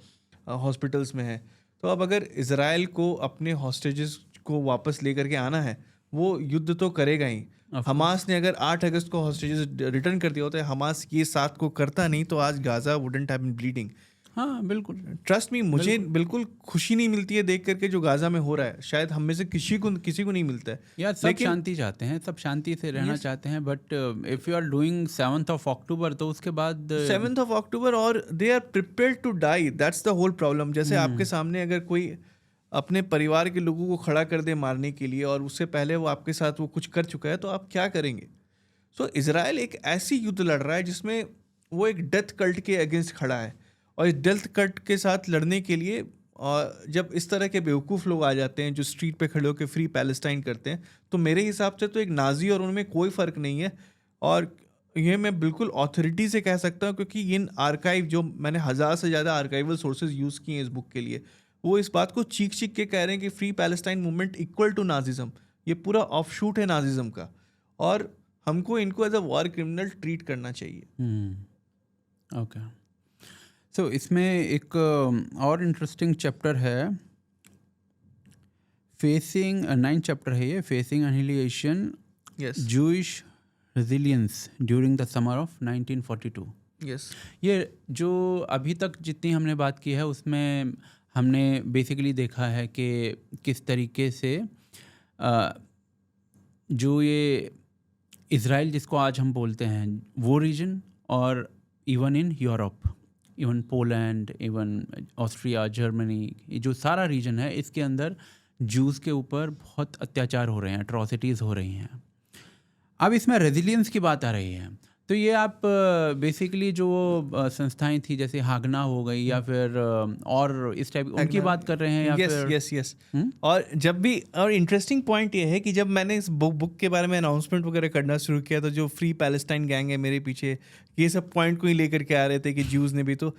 हॉस्पिटल्स में हैं। तो अब अगर इजराइल को अपने हॉस्टेजेस को वापस लेकर के आना है, वो युद्ध तो करेगा ही। हमास ने अगर 8 अगस्त को हॉस्टेजेस रिटर्न कर दिया होता है, हमास ये 7 को करता नहीं, तो आज Gaza wouldn't have been bleeding. हाँ बिल्कुल, ट्रस्ट मी, मुझे बिल्कुल खुशी नहीं मिलती है देख करके जो गाजा में हो रहा है। शायद हम में से किसी को नहीं मिलता है यार। सब शांति चाहते हैं, सब शांति से रहना चाहते हैं, but if you are doing 7 October, तो उसके बाद 7 अक्टूबर और they are prepared to die, that's the whole problem. जैसे आपके सामने अगर कोई अपने परिवार के लोगों को खड़ा कर दे मारने के लिए, और उससे पहले वो आपके साथ वो कुछ कर चुका है, तो आप क्या करेंगे? सो इजराइल एक ऐसी युद्ध लड़ रहा है जिसमें वो एक डेथ कल्ट के अगेंस्ट खड़ा है, और इस डेथ कल्ट के साथ लड़ने के लिए जब इस तरह के बेवकूफ़ लोग आ जाते हैं जो स्ट्रीट पे खड़े होकर फ्री पैलेस्टाइन करते हैं, तो मेरे हिसाब से तो एक नाजी और उनमें कोई फ़र्क नहीं है। और ये मैं बिल्कुल ऑथोरिटी से कह सकता हूँ, क्योंकि इन आर्काइव जो मैंने 1000 से ज़्यादा आर्काइवल सोर्सेज यूज़ किए हैं इस बुक के लिए, वो इस बात को चीख के कह रहे हैं कि free Palestine movement equal to Nazism, ये पूरा ऑफशूट है नाजिज्म का, और हमको इनको as a war criminal treat करना चाहिए। ओके, सो इसमें एक और इंटरेस्टिंग चैप्टर है, फेसिंग 9 चैप्टर है ये, facing annihilation, Jewish resilience during the summer of 1942। ये जो अभी तक जितनी हमने बात की है उसमें हमने बेसिकली देखा है कि किस तरीके से जो ये इज़राइल जिसको आज हम बोलते हैं वो रीजन, और even in Europe, even Poland, even Austria, Germany, ये जो सारा रीजन है इसके अंदर जूस के ऊपर बहुत अत्याचार हो रहे हैं, अट्रॉसिटीज़ हो रही हैं। अब इसमें रेजिलियंस की बात आ रही है, तो ये आप बेसिकली जो संस्थाएं थी जैसे हागना हो गई या फिर और इस टाइप उनकी बात कर रहे हैं या फिर यस। और जब भी, और इंटरेस्टिंग पॉइंट ये है कि जब मैंने इस बुक के बारे में अनाउंसमेंट वगैरह करना शुरू किया तो जो फ्री पैलेस्टाइन गैंग है मेरे पीछे, ये सब पॉइंट को ही लेकर के आ रहे थे कि ज्यूज़ ने भी, तो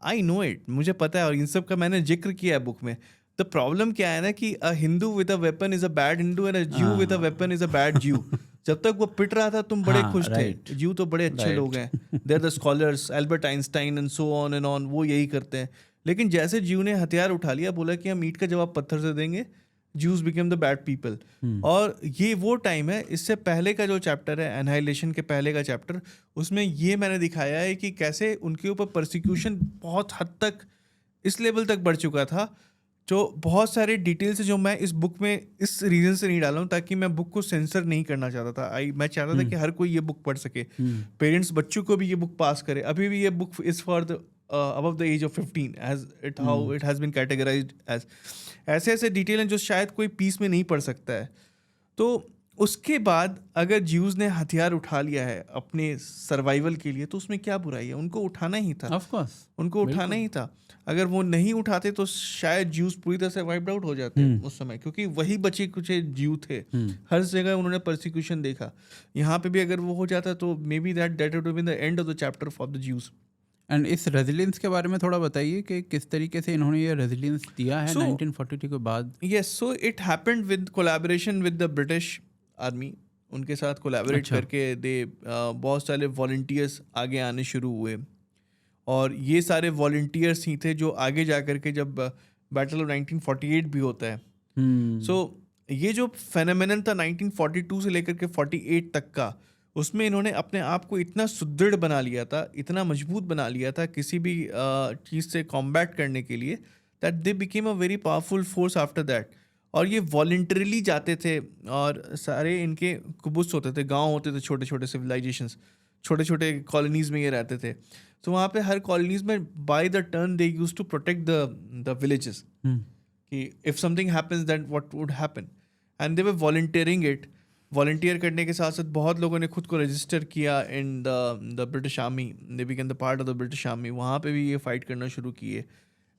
आई नो इट, मुझे पता है और इन सब का मैंने जिक्र किया है बुक में। द प्रॉब्लम क्या है ना कि a Hindu with a weapon is a bad Hindu and a Jew with a weapon is a bad Jew. जब तक वो पिट रहा था तुम बड़े खुश थे, ज्यू तो बड़े अच्छे लोग हैं, they are the scholars, Albert Einstein and so on and on, वो यही करते हैं। लेकिन जैसे ज्यू ने हथियार उठा लिया, बोला कि हम ईंट का जवाब पत्थर से देंगे, Jews became the bad people. और ये वो टाइम है, इससे पहले का जो चैप्टर है एनहाइलेशन के पहले का चैप्टर, उसमें ये मैंने दिखाया है कि कैसे उनके ऊपर परसिक्यूशन बहुत हद तक इस लेवल तक बढ़ चुका था, जो बहुत सारे डिटेल्स जो मैं इस बुक में इस रीजन से नहीं डाला हूँ ताकि मैं बुक को सेंसर नहीं करना चाहता था। मैं चाहता था कि हर कोई ये बुक पढ़ सके, पेरेंट्स बच्चों को भी ये बुक पास करे। अभी भी ये book is for the above the age of 15 as it how it has been categorized as, ऐसे ऐसे डिटेल हैं जो शायद कोई पीस में नहीं पढ़ सकता है। तो उसके बाद अगर ज्यूज ने हथियार उठा लिया है अपने सर्वाइवल के लिए तो उसमें क्या बुराई है, उनको उठाना ही था, ऑफ कोर्स उनको उठाना ही था। अगर वो नहीं उठाते तो शायद ज्यूज पूरी तरह से वाइप्ड आउट हो जाते उस समय, क्योंकि वही बचे कुछ ज्यू थे, हर जगह उन्होंने परसिक्यूशन देखा। यहाँ पे भी अगर वो हो जाता तो maybe that would been the end of the chapter for the Jews. And इस रेजिलियंस के बारे में थोड़ा बताइए कि किस तरीके से इन्होंने ये रेजिलियंस दिया है 1942 के बाद। Yes, so it happened with collaboration with the British army, उनके साथ कोलैबोरेट करके बहुत सारे वॉलंटियर्स आगे आने शुरू हुए, और ये सारे वॉलंटियर्स ही थे जो आगे जा कर के जब बैटल ऑफ 1948 भी होता है, सो ये जो फेनोमेनन था 1942 से लेकर के 48 तक का, उसमें इन्होंने अपने आप को इतना सुदृढ़ बना लिया था, इतना मजबूत बना लिया था किसी भी चीज़ से कॉम्बैट करने के लिए, that they became a very powerful force after that. और ये वॉलंटरीली जाते थे, और सारे इनके कुबुस होते थे, गांव होते थे, छोटे छोटे सिविलाइजेशंस, छोटे छोटे कॉलोनीज़ में ये रहते थे। तो वहाँ पे हर कॉलोनीज़ में by the turn they use to protect the villages, कि if something happens that what would happen, and they were volunteering it. Volunteer करने के साथ साथ बहुत लोगों ने खुद को रजिस्टर किया in the British army, they became the part of the British army, वहाँ पे भी ये फाइट करना शुरू किए,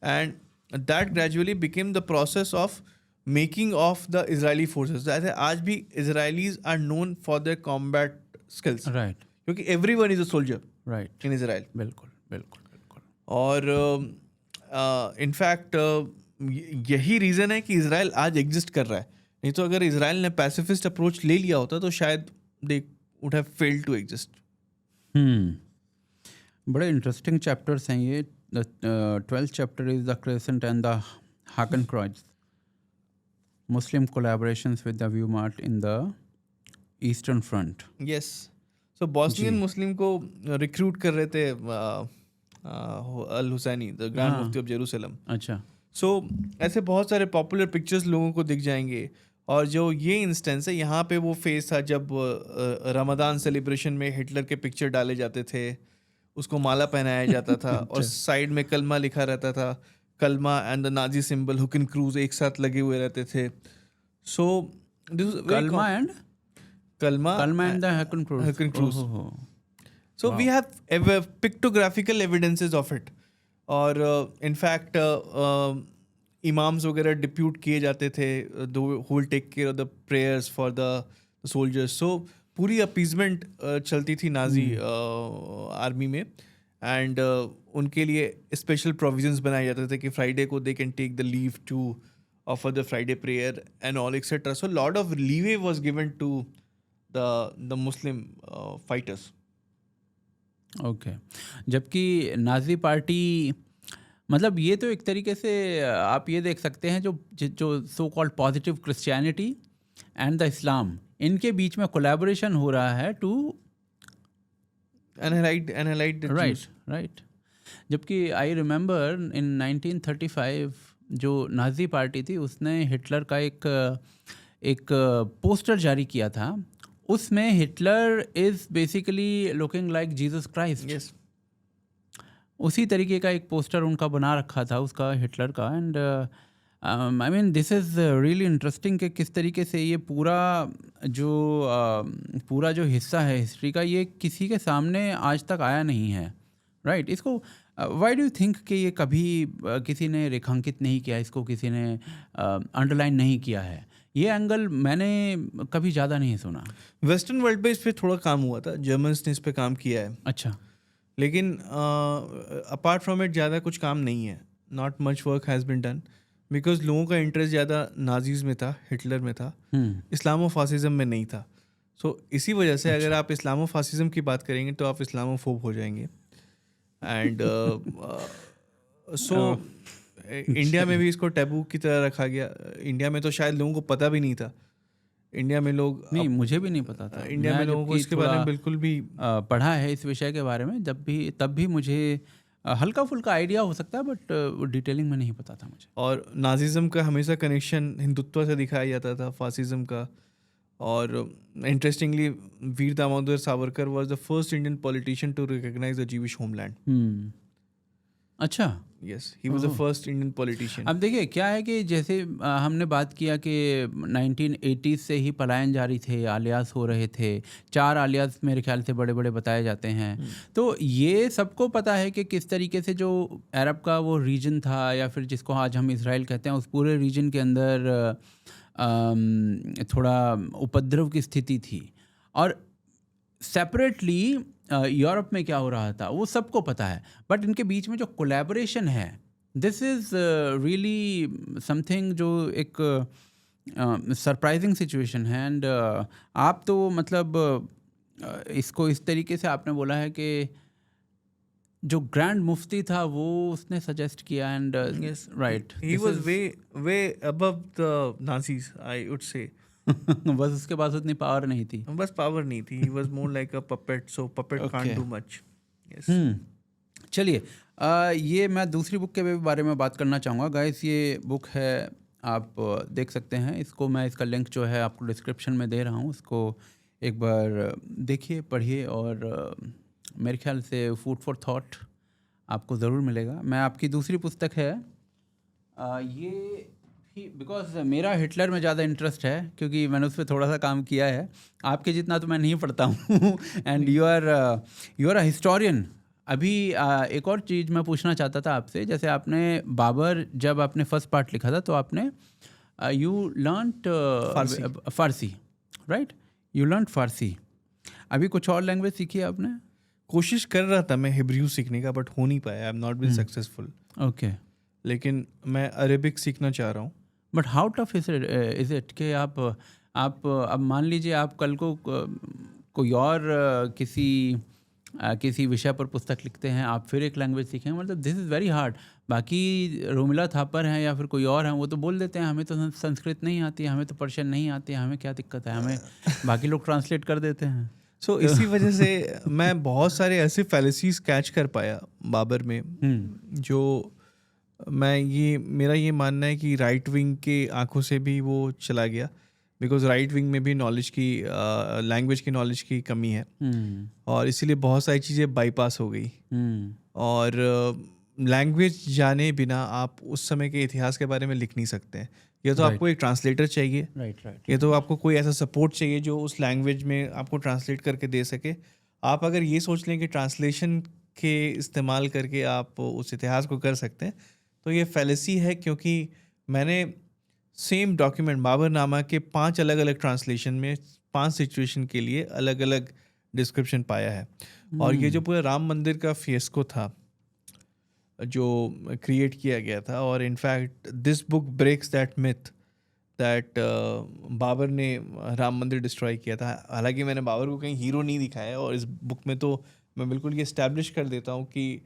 and that gradually became the process of making of the Israeli forces. जैसे आज भी Israelis are known for their combat skills, right, क्योंकि everyone is a soldier right in Israel. बिल्कुल बिल्कुल बिल्कुल। और इनफैक्ट यही रीज़न है कि इजराइल आज एग्जिस्ट कर रहा है, नहीं तो अगर इजराइल ने पैसिफिस्ट अप्रोच ले लिया होता तो शायद they would have failed to exist. बड़े इंटरेस्टिंग चैप्टर्स हैं ये। The 12th chapter is the crescent and the hakenkreuz, Muslim collaborations with the Wehrmacht in the Eastern Front. Yes, so Bosnian Muslim को recruit कर रहे थे Al Husseini, the grand Mufti of Jerusalem. अच्छा, so ऐसे बहुत सारे popular pictures लोगों को दिख जाएंगे। और जो ये इंस्टेंस है, यहाँ पे वो फेस था जब रमदान सेलिब्रेशन में हिटलर के पिक्चर डाले जाते थे, उसको माला पहनाया जाता था और साइड में कलमा लिखा रहता था, कलमा and the Nazi symbol hakenkreuz एक साथ लगे हुए रहते थे। सो कलमा and the hakenkreuz. So we have pictographical evidences of it, और इनफैक्ट इमाम्स वगैरह डिप्यूट किए जाते थे, those who will take care of the prayers for the soldiers. So पूरी अपीजमेंट चलती थी नाजी आर्मी में, एंड उनके लिए स्पेशल प्रोविजंस बनाए जाते थे कि फ्राइडे को they can take the leave to offer the Friday prayer and all etcetera. So lot of leeway was given to the Muslim fighters. Okay, जबकि नाजी पार्टी, मतलब ये तो एक तरीके से आप ये देख सकते हैं जो so called positive Christianity and the Islam, इनके बीच में कोलैबोरेशन हो रहा है to annihilate the Jews. Right. जबकि आई रिमेंबर इन 1935 जो नाजी पार्टी थी उसने हिटलर का एक पोस्टर जारी किया था, उसमें Hitler is basically looking like Jesus Christ. Yes, उसी तरीके का एक पोस्टर उनका बना रखा था उसका, हिटलर का। And I mean this is really interesting कि किस तरीके से ये पूरा जो हिस्सा है हिस्ट्री का, ये किसी के सामने आज तक आया नहीं है, राइट? इसको व्हाई डू यू थिंक कि ये कभी किसी ने रेखांकित नहीं किया, इसको किसी ने अंडरलाइन नहीं किया है? ये एंगल मैंने कभी ज़्यादा नहीं सुना। वेस्टर्न वर्ल्ड पे इस पे थोड़ा काम हुआ था, जर्मन्स ने इस पे काम किया है, अच्छा। लेकिन अपार्ट फ्रॉम इट ज़्यादा कुछ काम नहीं है। Not much work has been done because लोगों का इंटरेस्ट ज़्यादा नाजीज़ में था, हिटलर में था, इस्लामोफासिज्म में नहीं था। सो इसी वजह से अगर आप इस्लामोफासिज्म की बात करेंगे तो आप इस्लामोफोब हो जाएंगे। एंड सो इंडिया में भी इसको टैबू की तरह रखा गया। इंडिया में तो शायद लोगों को पता भी नहीं था। इंडिया में लोग नहीं, मुझे भी नहीं पता था। इंडिया में लोगों को इसके बारे में बिल्कुल भी पढ़ा है इस विषय के बारे में तब भी मुझे हल्का फुल्का आइडिया हो सकता है, बट डिटेलिंग में नहीं पता था मुझे। और नाजिज़म का हमेशा कनेक्शन हिंदुत्व से दिखाया जाता था, फासिज्म का। और interestingly Veer Damodar Savarkar was the first Indian politician to recognise the Jewish homeland. अच्छा। Yes, he was the first Indian politician. अब देखिए क्या है कि जैसे हमने बात किया कि 1980s से ही पलायन जारी थे, आलियास हो रहे थे। 4 आलियास मेरे ख्याल से बड़े बड़े बताए जाते हैं। तो ये सबको पता है कि किस तरीके से जो अरब का वो रीजन था, या फिर जिसको आज हम इसराइल कहते हैं, उस पूरे रीजन के अंदर थोड़ा उपद्रव की स्थिति थी। और सेपरेटली यूरोप में क्या हो रहा था वो सबको पता है। बट इनके बीच में जो कोलैबोरेशन है, दिस इज़ रियली समथिंग जो एक सरप्राइजिंग सिचुएशन है। एंड आप तो मतलब इसको इस तरीके से आपने बोला है कि जो ग्रैंड मुफ्ती था वो उसने सजेस्ट किया। And right, he was way above the Nazis, I would say. बस उसके पास उतनी पावर नहीं थी। बस पावर नहीं थी, ही was more like a puppet, so puppet can't do much. Yes. चलिए, ये मैं दूसरी बुक के बारे में बात करना चाहूँगा। गाइस, ये बुक है, आप देख सकते हैं इसको। मैं इसका लिंक जो है आपको डिस्क्रिप्शन में दे रहा हूँ। इसको एक बार देखिए, पढ़िए, और मेरे ख्याल से फूड फॉर थॉट आपको ज़रूर मिलेगा। मैं आपकी दूसरी पुस्तक है ये भी, बिकॉज मेरा हिटलर में ज़्यादा इंटरेस्ट है क्योंकि मैंने उस पर थोड़ा सा काम किया है। आपके जितना तो मैं नहीं पढ़ता हूँ। And you are a historian. अभी एक और चीज़ मैं पूछना चाहता था आपसे। जैसे आपने बाबर, जब आपने फर्स्ट पार्ट लिखा था तो आपने you learned Farsi, right? You learned Farsi. अभी कुछ और लैंग्वेज सीखी है आपने? कोशिश कर रहा था मैं हिब्रू सीखने का, बट हो नहीं पाया। I am not been successful. Okay. लेकिन मैं अरेबिक सीखना चाह रहा हूँ। But how tough is it कि आप अब मान लीजिए आप कल को कोई और किसी विषय पर पुस्तक लिखते हैं, आप फिर एक लैंग्वेज सीखेंगे, मतलब दिस इज़ वेरी हार्ड। बाकी रोमिला थापर हैं या फिर कोई और हैं, वो तो बोल देते हैं हमें तो संस्कृत नहीं आती, हमें तो पर्शियन नहीं आती, हमें क्या दिक्कत है, हमें बाकी लोग ट्रांसलेट कर देते हैं। सो इसी वजह से मैं बहुत सारे ऐसे फैलेसीज कैच कर पाया बाबर में, जो मेरा ये मानना है कि राइट विंग के आंखों से भी वो चला गया। बिकॉज राइट विंग में भी नॉलेज की, लैंग्वेज की नॉलेज की कमी है, और इसीलिए बहुत सारी चीज़ें बाईपास हो गई। और लैंग्वेज जाने बिना आप उस समय के इतिहास के बारे में लिख नहीं सकते हैं। या तो आपको एक ट्रांसलेटर चाहिए, या तो आपको कोई ऐसा सपोर्ट चाहिए जो उस लैंग्वेज में आपको ट्रांसलेट करके दे सके। आप अगर ये सोच लें कि ट्रांसलेशन के इस्तेमाल करके आप उस इतिहास को कर सकते हैं, तो ये फैलेसी है। क्योंकि मैंने सेम डॉक्यूमेंट बाबरनामा के 5 अलग अलग ट्रांसलेशन में 5 सिचुएशन के लिए अलग अलग डिस्क्रिप्शन पाया है। और ये जो पूरा राम मंदिर का फियस्को था जो क्रिएट किया गया था, और in fact this book breaks that myth that Babur ने राम मंदिर डिस्ट्रॉय किया था। हालांकि मैंने बाबर को कहीं हीरो नहीं दिखाया, और इस बुक में तो मैं बिल्कुल ये इस्टेब्लिश कर देता हूँ कि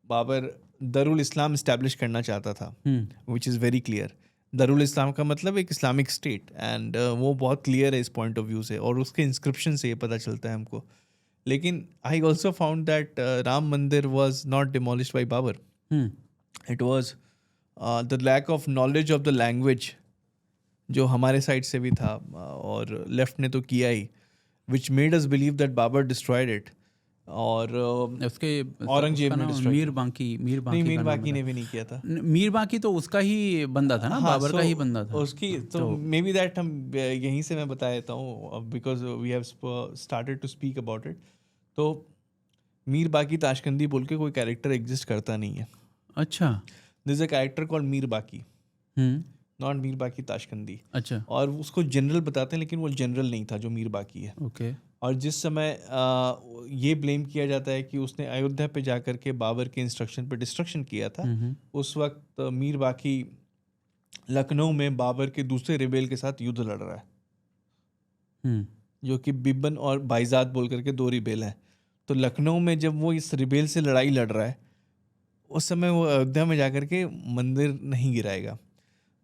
बाबर दरुल इस्लाम इस्टेब्लिश करना चाहता था, विच इज़ वेरी क्लियर। दरुल इस्लाम का मतलब एक इस्लामिक स्टेट, एंड वो बहुत क्लियर है इस पॉइंट ऑफ व्यू से, और उसके इंस्क्रिप्शन से ये पता चलता है हमको। लेकिन I also found that Ram Mandir was not demolished by Babur. It was the lack of knowledge of the language, जो हमारे साइड से भी था, और लेफ्ट ने तो किया ही, which made us believe that Babur destroyed it. और उसके औरंगजेब ने destroy मीर बांकी नहीं, मीर बाकी ने भी नहीं किया था। मीर बांकी तो उसका ही बंदा था ना, बाबर का ही बंदा था उसकी तो मे बी दैट हम यहीं से मैं बता देता हूँ because we have started to speak about it. तो मीर बाकी ताशकंदी बोल के कोई कैरेक्टर एग्जिस्ट करता नहीं है। अच्छा, this a character called Mir बाकी, नॉट मीर बाकी ताशकंदी। अच्छा, और उसको जनरल बताते हैं लेकिन वो जनरल नहीं था जो मीर बाकी है। ओके। और जिस समय ये ब्लेम किया जाता है कि उसने अयोध्या पे जाकर के बाबर के इंस्ट्रक्शन पे डिस्ट्रक्शन किया था, उस वक्त मीर बाकी लखनऊ में बाबर के दूसरे रिबेल के साथ युद्ध लड़ रहा है, जो कि बिब्बन और बाइजाद बोल करके दो रिबेल हैं। तो लखनऊ में जब वो इस रिबेल से लड़ाई लड़ रहा है, उस समय वो अयोध्या में जाकर के मंदिर नहीं गिराएगा।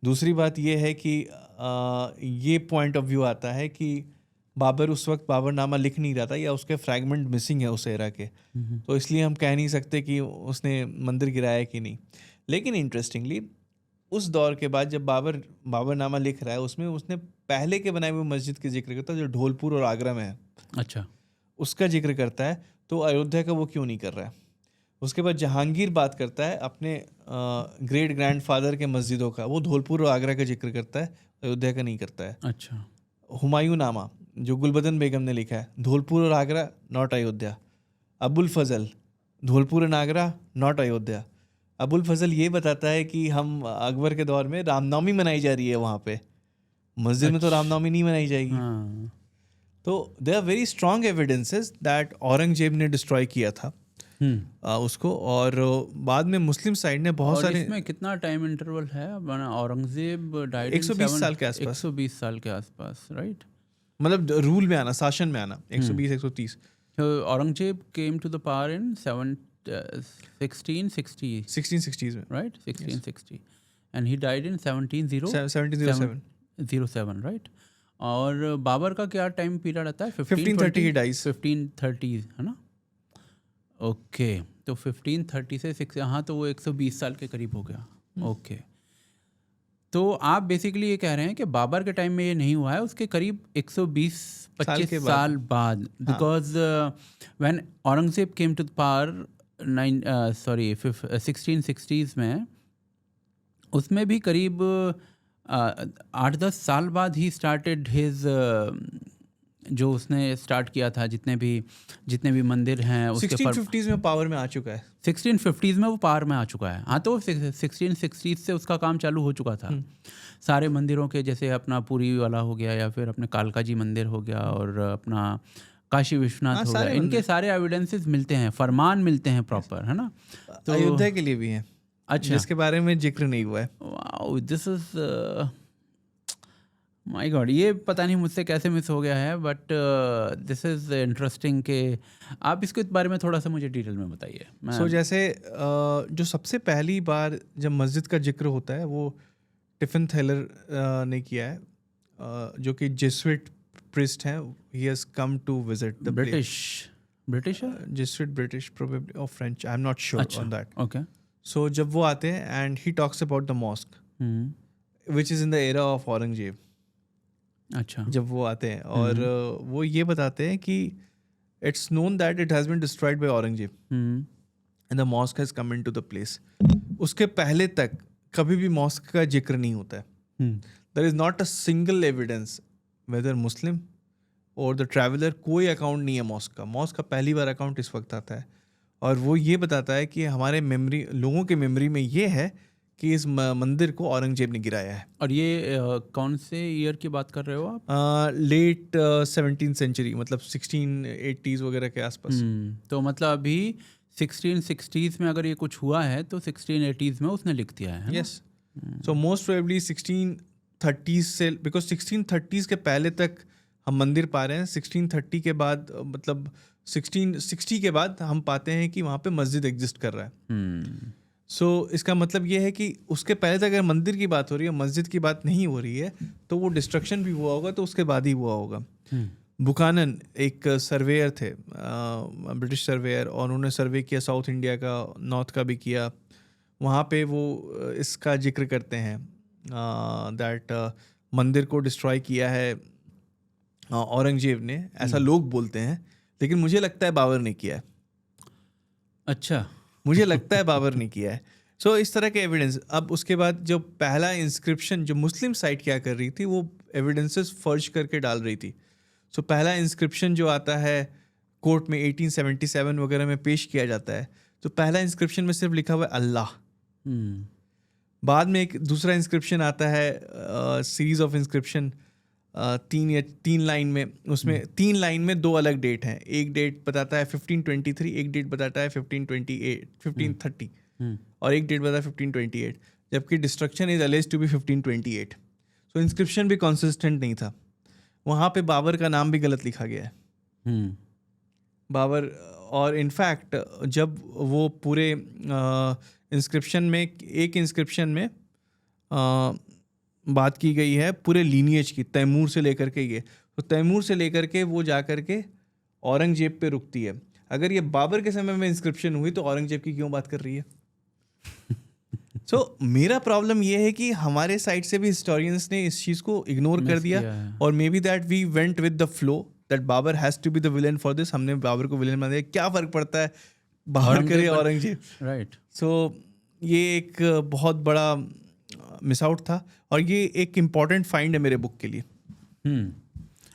दूसरी बात ये है कि ये पॉइंट ऑफ व्यू आता है कि बाबर उस वक्त बाबरनामा लिख नहीं रहा था या उसके फ्रैगमेंट मिसिंग है उस एरा के, तो इसलिए हम कह नहीं सकते कि उसने मंदिर गिराया कि नहीं। लेकिन इंटरेस्टिंगली उस दौर के बाद जब बाबरनामा लिख रहा है, उसमें उसने पहले के बनाए हुए मस्जिद के जिक्र करता है जो ढोलपुर और आगरा में है। अच्छा, उसका जिक्र करता है, तो अयोध्या का वो क्यों नहीं कर रहा है? उसके बाद जहांगीर बात करता है अपने ग्रेट ग्रैंडफादर के मस्जिदों का, वो धौलपुर और आगरा का जिक्र करता है, अयोध्या का नहीं करता है। अच्छा, हुमायूं नामा जो गुलबदन बेगम ने लिखा है, धौलपुर और आगरा नॉट अयोध्या। अबुल फजल, धौलपुर और आगरा नॉट अयोध्या। अबुल फजल ये बताता है कि हम अकबर के दौर में रामनवमी मनाई जा रही है वहाँ पे, मस्जिद में तो रामनवमी नहीं मनाई जाएगी। तो there are very strong evidences that Aurangzeb ने डिस्ट्रॉय किया था उसको। और बाद में मुस्लिम साइड ने बहुत सारे, इसमें कितना टाइम इंटरवल है? औरंगजेब डाइड 120 साल के आसपास, 120 साल के आसपास, राइट? मतलब रूल में आना, शासन में आना 120 130। Aurangzeb came to the power in 1660s में, right? 1660 and he died in 1707, right? और बाबर का क्या टाइम पीरियड आता है? 1530 ही डाइज। 1530 है ना? ओके, तो 1530 से 6, हाँ, तो वो 120 साल के करीब हो गया। ओके, तो आप बेसिकली ये कह रहे हैं कि बाबर के टाइम में ये नहीं हुआ है, उसके करीब 120-25 साल बाद, because when Aurangzeb came to the power 1660s में, उसमें भी करीब 8-10 साल बाद ही स्टार्टेड हिज, जो उसने स्टार्ट किया था, जितने भी मंदिर हैं उसके 1650s में पावर में आ चुका है। 1650s में वो पावर में आ चुका है, हाँ। तो 1660s से उसका काम चालू हो चुका था। सारे मंदिरों के, जैसे अपना पुरी वाला हो गया, या फिर अपने कालका जी मंदिर हो गया, और अपना काशी विश्वनाथ हो गया, इनके सारे एविडेंसेस मिलते हैं, फरमान मिलते हैं प्रॉपर, है ना? तो अयोध्या के लिए भी है, अच्छा, जिसके बारे में जिक्र नहीं हुआ है। Wow, this is my God, ये पता नहीं मुझसे कैसे मिस हो गया है, बट दिस इज़ इंटरेस्टिंग कि आप इसके बारे में थोड़ा सा मुझे डिटेल में बताइए। सो जैसे जो सबसे पहली बार जब मस्जिद का जिक्र होता है वो टिफिन थैलर ने किया है, जो कि जेसुइट प्रिस्ट हैं। He has come to visit the British Jesuit, British probably, और French, I am not sure on that. Okay, so जब वो आते हैं and he talks about the mosque which is in the era of Aurangzeb. अच्छा, जब वो आते हैं और वो ये बताते हैं कि it's known that it has been destroyed by Aurangzeb and the mosque has come into the place. उसके पहले तक कभी भी मॉस्क का जिक्र नहीं होता है। There is not a single evidence whether Muslim और द ट्रैवलर, कोई अकाउंट नहीं है मॉस्क का। मॉस्क का पहली बार अकाउंट इस वक्त आता है और वो ये बताता है कि हमारे मेमोरी, लोगों के मेमोरी में ये है कि इस मंदिर को औरंगजेब ने गिराया है। और ये कौन से ईयर की बात कर रहे हो आप? लेट 17th सेंचुरी, मतलब 1680s वगैरह के आसपास। तो मतलब अभी 1660s में अगर ये कुछ हुआ है तो 1680s में उसने लिख दिया है। Yes, so most probably 1630s से, बिकॉज 1630s के पहले तक हम मंदिर पा रहे हैं। 1630 के बाद, मतलब 1660 के बाद हम पाते हैं कि वहाँ पे मस्जिद एग्जिस्ट कर रहा है। सो इसका मतलब ये है कि उसके पहले तक अगर मंदिर की बात हो रही है, मस्जिद की बात नहीं हो रही है, तो वो डिस्ट्रक्शन भी हुआ होगा, तो उसके बाद ही हुआ होगा। बुकानन एक सर्वेयर थे, ब्रिटिश सर्वेयर, और उन्होंने सर्वे किया साउथ इंडिया का, नॉर्थ का भी किया। वहाँ पे वो इसका जिक्र करते हैं दैट मंदिर को डिस्ट्रॉय किया है औरंगजेब ने, ऐसा लोग बोलते हैं, लेकिन मुझे लगता है बाबर ने किया है। अच्छा, मुझे लगता है बाबर ने किया है। सो इस तरह के एविडेंस। अब उसके बाद जो पहला इंस्क्रिप्शन जो मुस्लिम साइड क्या कर रही थी, वो एविडेंसेस फर्ज करके डाल रही थी। सो पहला इंस्क्रिप्शन जो आता है कोर्ट में 1877 वगैरह में पेश किया जाता है, तो पहला इंस्क्रिप्शन में सिर्फ लिखा हुआ है अल्लाह। बाद में एक दूसरा इंस्क्रिप्शन आता है, सीरीज ऑफ इंस्क्रिप्शन, तीन लाइन में, उसमें 3 लाइन में 2 अलग डेट हैं। एक डेट बताता है 1523, एक डेट बताता है 1530, और एक डेट बताता है 1528, जबकि destruction is alleged to be 1528। So inscription भी कंसिस्टेंट नहीं था। वहाँ पे बाबर का नाम भी गलत लिखा गया है, बाबर। और इनफैक्ट जब वो पूरे इंस्क्रिप्शन में, एक इंस्क्रिप्शन में बात की गई है पूरे लीनिएज की, तैमूर से लेकर के ये, तो तैमूर से लेकर के वो जा कर के औरंगजेब पे रुकती है। अगर ये बाबर के समय में इंस्क्रिप्शन हुई तो औरंगजेब की क्यों बात कर रही है? मेरा प्रॉब्लम ये है कि हमारे साइड से भी हिस्टोरियंस ने इस चीज़ को इग्नोर कर दिया, और maybe that we went with the flow, that Babur has to be the villain for this. हमने बाबर को विलेन बना दिया, क्या फ़र्क पड़ता है बाबर करे औरंगजेब, राइट? सो ये एक बहुत बड़ा मिस आउट था, और ये एक इम्पॉर्टेंट फाइंड है मेरे बुक के लिए।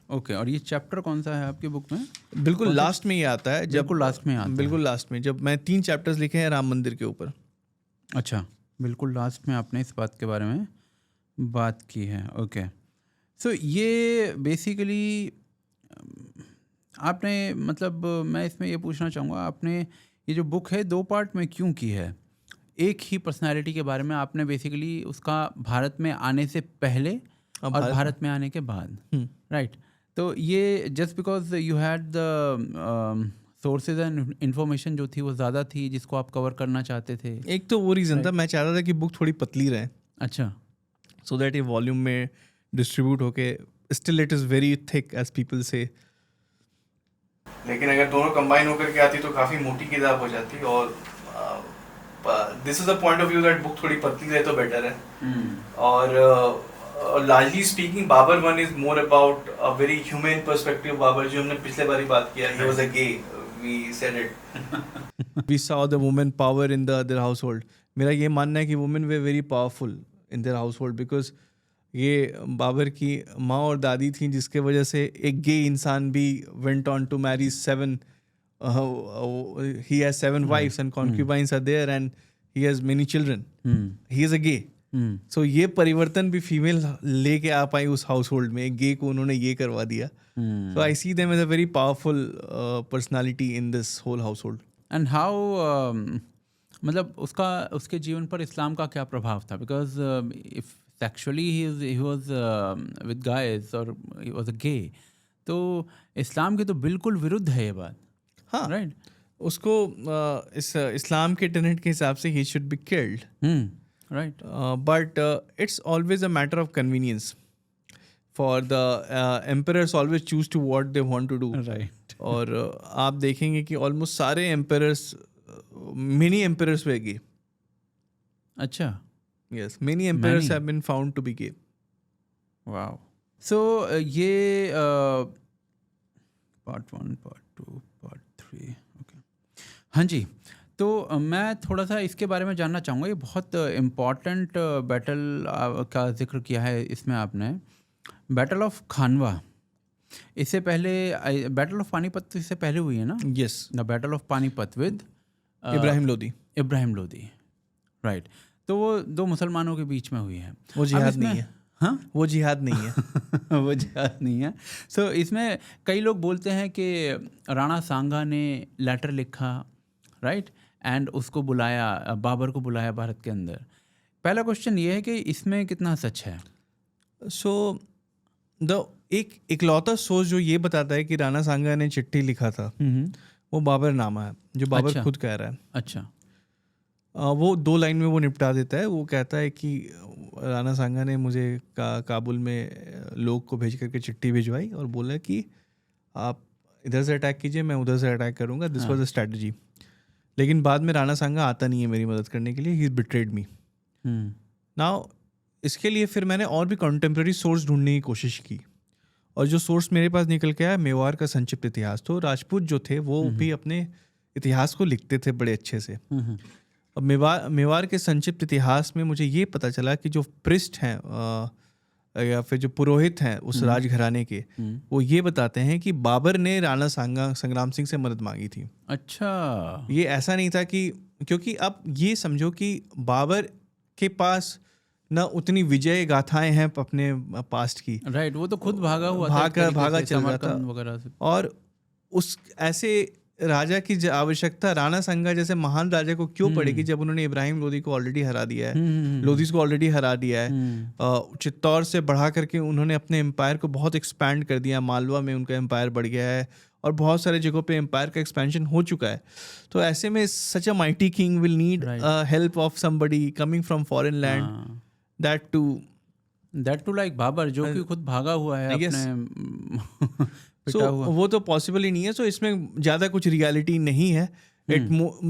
ओके, और ये चैप्टर कौन सा है आपके बुक में? बिल्कुल लास्ट में ये आता है, जब बिल्कुल लास्ट में आता है, बिल्कुल लास्ट में, जब मैं 3 चैप्टर्स लिखे हैं राम मंदिर के ऊपर। अच्छा, बिल्कुल लास्ट में आपने इस बात के बारे में बात की है। ओके, सो ये बेसिकली आपने, मतलब मैं इसमें ये पूछना चाहूँगा, आपने ये जो बुक है 2 पार्ट में क्यों की है? एक ही पर्सनालिटी के बारे में आपने बेसिकली उसका भारत में आने से पहले और भारत में आने के बाद, राइट? तो ये just because you had the sources and information जो थी वो ज़्यादा थी, जिसको आप कवर करना चाहते थे? एक तो वो रीज़न था, मैं चाहता था कि बुक थोड़ी पतली रहे। अच्छा, सो दैट ये वॉल्यूम में डिस्ट्रीब्यूट होके, still it is very thick as people say, लेकिन अगर दोनों कंबाइन होकर के आती तो काफ़ी मोटी किताब हो जाती। और this is the point of view that book थोड़ी पतली रहे तो बेटर है। और largely speaking Babur one is more about a very human perspective. Babur, जो हमने पिछले बार ही बात किया, he was a gay, we said it. We saw the women power in their household. मेरा ये मानना है कि women were very powerful in their household, because ये बाबर की माँ और दादी थी, जिसके वजह से एक गे इंसान भी went on to marry 7, he has 7 wives and concubines are there, and he has many children. He is a gay. So ये परिवर्तन भी फीमेल लेके आ पाई उस हाउस होल्ड में, एक गे को उन्होंने ये करवा दिया। So I see them as a very powerful personality in this whole household. And how मतलब उसके जीवन पर इस्लाम का क्या प्रभाव था? Because if sexually he was with guys or he was a gay, तो इस्लाम के तो बिल्कुल विरुद्ध है ये बात। हाँ, राइट। उसको इस इस्लाम के टेनेट के हिसाब से he should be killed, right, but it's always a matter of convenience for the emperors, always choose to what they want to do, right. और आप देखेंगे कि ऑलमोस्ट सारे emperors, many emperors were gay. अच्छा, yes, many emperors have been found to be gay. Wow. So ये part 1, part 2, part 3, okay. हाँ जी, तो मैं थोड़ा सा इसके बारे में जानना चाहूँगा। ये बहुत इम्पॉर्टेंट बैटल का जिक्र किया है इसमें आपने, बैटल ऑफ खानवा। इससे पहले बैटल ऑफ पानीपत इससे पहले हुई है ना? Yes, the battle of Panipat with Ibrahim Lodi, right. तो वो 2 मुसलमानों के बीच में हुई है। वो जिहाद नहीं है। हाँ, वो जिहाद नहीं है। वो जिहाद नहीं है। सो इसमें कई लोग बोलते हैं कि राणा सांगा ने लेटर लिखा, राइट, एंड उसको बुलाया, बाबर को बुलाया भारत के अंदर। पहला क्वेश्चन ये है कि इसमें कितना सच है? सो द एक इकलौता सोर्स जो ये बताता है कि राणा सांगा ने चिट्ठी लिखा था, वो बाबर नामा है, जो बाबर खुद कह रहा है। अच्छा, वो 2 लाइन में वो निपटा देता है। वो कहता है कि राणा सांगा ने मुझे काबुल में लोग को भेज करके चिट्ठी भिजवाई और बोला कि आप इधर से अटैक कीजिए, मैं उधर से अटैक करूँगा, दिस वाज अ स्ट्रैटेजी। लेकिन बाद में राणा सांगा आता नहीं है मेरी मदद करने के लिए, ही बिट्रेड मी। नाउ इसके लिए फिर मैंने और भी कंटेम्प्रेरी सोर्स ढूंढने की कोशिश की, और जो सोर्स मेरे पास निकल के आया मेवाड़ का संक्षिप्त इतिहास, तो राजपूत जो थे वो भी अपने इतिहास को लिखते थे बड़े अच्छे से। और मेवाड़ के संक्षिप्त इतिहास में मुझे ये पता चला कि जो पृष्ठ हैं या फिर जो पुरोहित हैं उस राजघराने के, वो ये बताते हैं कि बाबर ने राणा संग्राम सिंह से मदद मांगी थी। अच्छा, ये ऐसा नहीं था कि, क्योंकि अब ये समझो कि बाबर के पास ना उतनी विजय गाथाएं हैं अपने पास्ट की, राइट, वो तो खुद भागा हुआ भागा चल रहा था वगैरह से। और उस ऐसे राजा की आवश्यकता राणा संगा जैसे महान राजा को क्यों पड़ेगी जब उन्होंने इब्राहिम लोधी को ऑलरेडी हरा दिया है, लोधीस को ऑलरेडी हरा दिया है। चित्तौड़ से बढ़ा करके उन्होंने अपने एम्पायर को बहुत एक्सपैंड कर दिया, मालवा में उनका एम्पायर बढ़ गया है और बहुत सारे जगहों पे एम्पायर का एक्सपेंशन हो चुका है। तो ऐसे में such a mighty king will need help of somebody coming from foreign land, that to like Babur जो कि खुद भागा हुआ है अपने वो तो पॉसिबल ही नहीं है। सो इसमें ज़्यादा कुछ रियलिटी नहीं है। It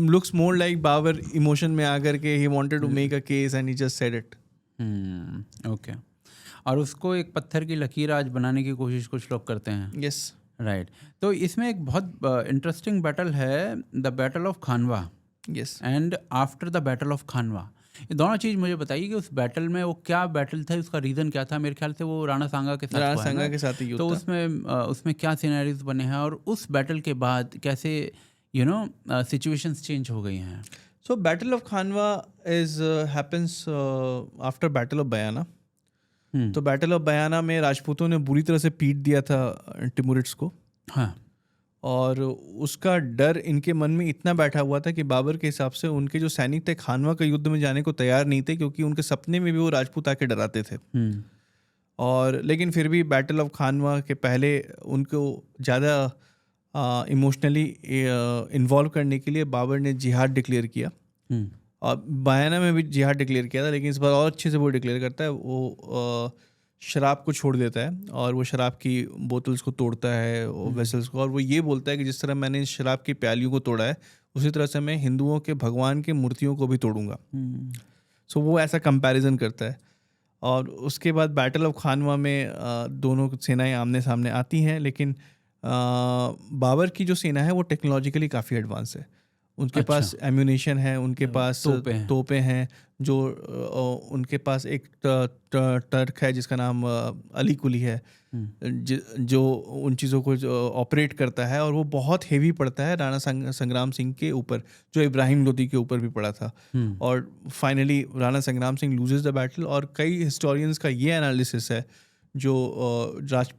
looks more like Babur emotion में आकर के he wanted to make a case and he just said it. Okay, और उसको एक पत्थर की लकीर आज बनाने की कोशिश कुछ लोग करते हैं। Yes, right. तो इसमें एक बहुत इंटरेस्टिंग बैटल है, the battle of Khanwa. Yes, and after the battle of Khanwa, ये दोनों चीज़ मुझे बताइए कि उस बैटल में वो क्या बैटल था, उसका रीज़न क्या था। मेरे ख्याल से वो राणा सांगा के साथ ही तो उसमें क्या सिनेरियोज बने हैं और उस बैटल के बाद कैसे सिचुएशंस चेंज हो गई हैं। So battle of Khanwa is happens after battle of Bayana. तो बैटल ऑफ बयाना में राजपूतों ने बुरी तरह से पीट दिया था टिमुरिड्स को। हाँ, और उसका डर इनके मन में इतना बैठा हुआ था कि बाबर के हिसाब से उनके जो सैनिक थे खानवा के युद्ध में जाने को तैयार नहीं थे, क्योंकि उनके सपने में भी वो राजपूत आके डराते थे। और लेकिन फिर भी बैटल ऑफ खानवा के पहले उनको ज़्यादा इमोशनली इन्वॉल्व करने के लिए बाबर ने जिहाद डिक्लेयर किया। और बयाना में भी जिहाद डिक्लेयर किया था, लेकिन इस बार और अच्छे से वो डिक्लेयर करता है। वो शराब को छोड़ देता है और वो शराब की बोतल्स को तोड़ता है, वेसल्स को, और वो ये बोलता है कि जिस तरह मैंने इस शराब की प्यालियों को तोड़ा है उसी तरह से मैं हिंदुओं के भगवान के मूर्तियों को भी तोड़ूंगा। सो वो ऐसा कंपैरिजन करता है। और उसके बाद बैटल ऑफ खानवा में दोनों सेनाएं आमने सामने आती हैं, लेकिन बाबर की जो सेना है वो टेक्नोलॉजिकली काफ़ी एडवांस है। उनके पास एम्यूनेशन है, उनके पास तोपें हैं, जो उनके पास एक टर्क है जिसका नाम अली कुली है, जो उन चीज़ों को ऑपरेट करता है, और वो बहुत हेवी पड़ता है राणा संग्राम सिंह के ऊपर, जो इब्राहिम लोधी के ऊपर भी पड़ा था। और फाइनली राणा संग्राम सिंह लूजेस द बैटल। और कई हिस्टोरियंस का ये एनालिसिस है, जो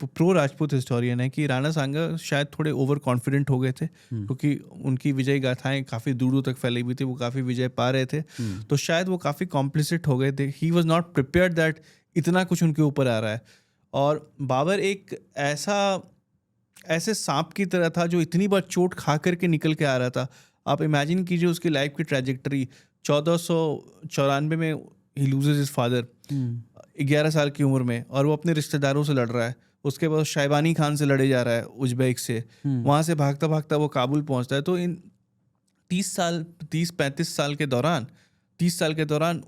प्रो राजपूत हिस्टोरियन है, कि राणा सांगा शायद थोड़े ओवर कॉन्फिडेंट हो गए थे, क्योंकि उनकी विजय गाथाएं काफ़ी दूर दूर तक फैली हुई थी, वो काफ़ी विजय पा रहे थे, तो शायद वो काफ़ी कॉम्प्लिसिट हो गए थे। ही वॉज नॉट प्रिपेयर्ड दैट इतना कुछ उनके ऊपर आ रहा है। और बाबर एक ऐसे सांप की तरह था जो इतनी बार चोट खा करके निकल के आ रहा था। आप इमेजिन कीजिए उसकी लाइफ की ट्रैजेक्टरी। 1494 में ही लूजेस हिज फादर 11 साल की उम्र में, और वो अपने रिश्तेदारों से लड़ रहा है। उसके बाद शाइबानी खान से लड़े जा रहा है, उज्बेक से। वहाँ से भागता भागता वो काबुल पहुँचता है। तो इन 30-35 साल के दौरान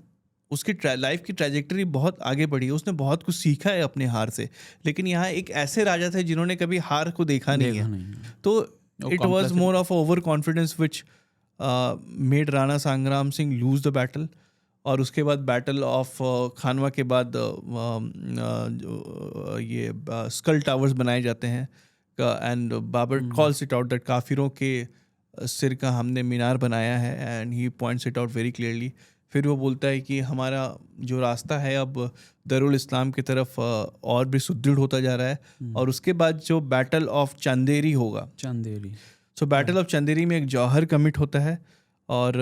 उसकी लाइफ की ट्रैजेक्टरी बहुत आगे बढ़ी है। उसने बहुत कुछ सीखा है अपने हार से। लेकिन यहाँ एक ऐसे राजा थे जिन्होंने कभी हार को देखा नहीं है। तो it was more of over confidence which made Rana संग्राम सिंह लूज द बैटल। और उसके बाद बैटल ऑफ खानवा के बाद ये स्कल टावर्स बनाए जाते हैं, and Babur calls it out that काफिरों के सिर का हमने मीनार बनाया है, and he points it out very clearly. फिर वो बोलता है कि हमारा जो रास्ता है अब दरुल इस्लाम की तरफ और भी सुदृढ़ होता जा रहा है। और उसके बाद जो बैटल ऑफ चंदेरी होगा, सो बैटल ऑफ चंदेरी में एक जौहर कमिट होता है, और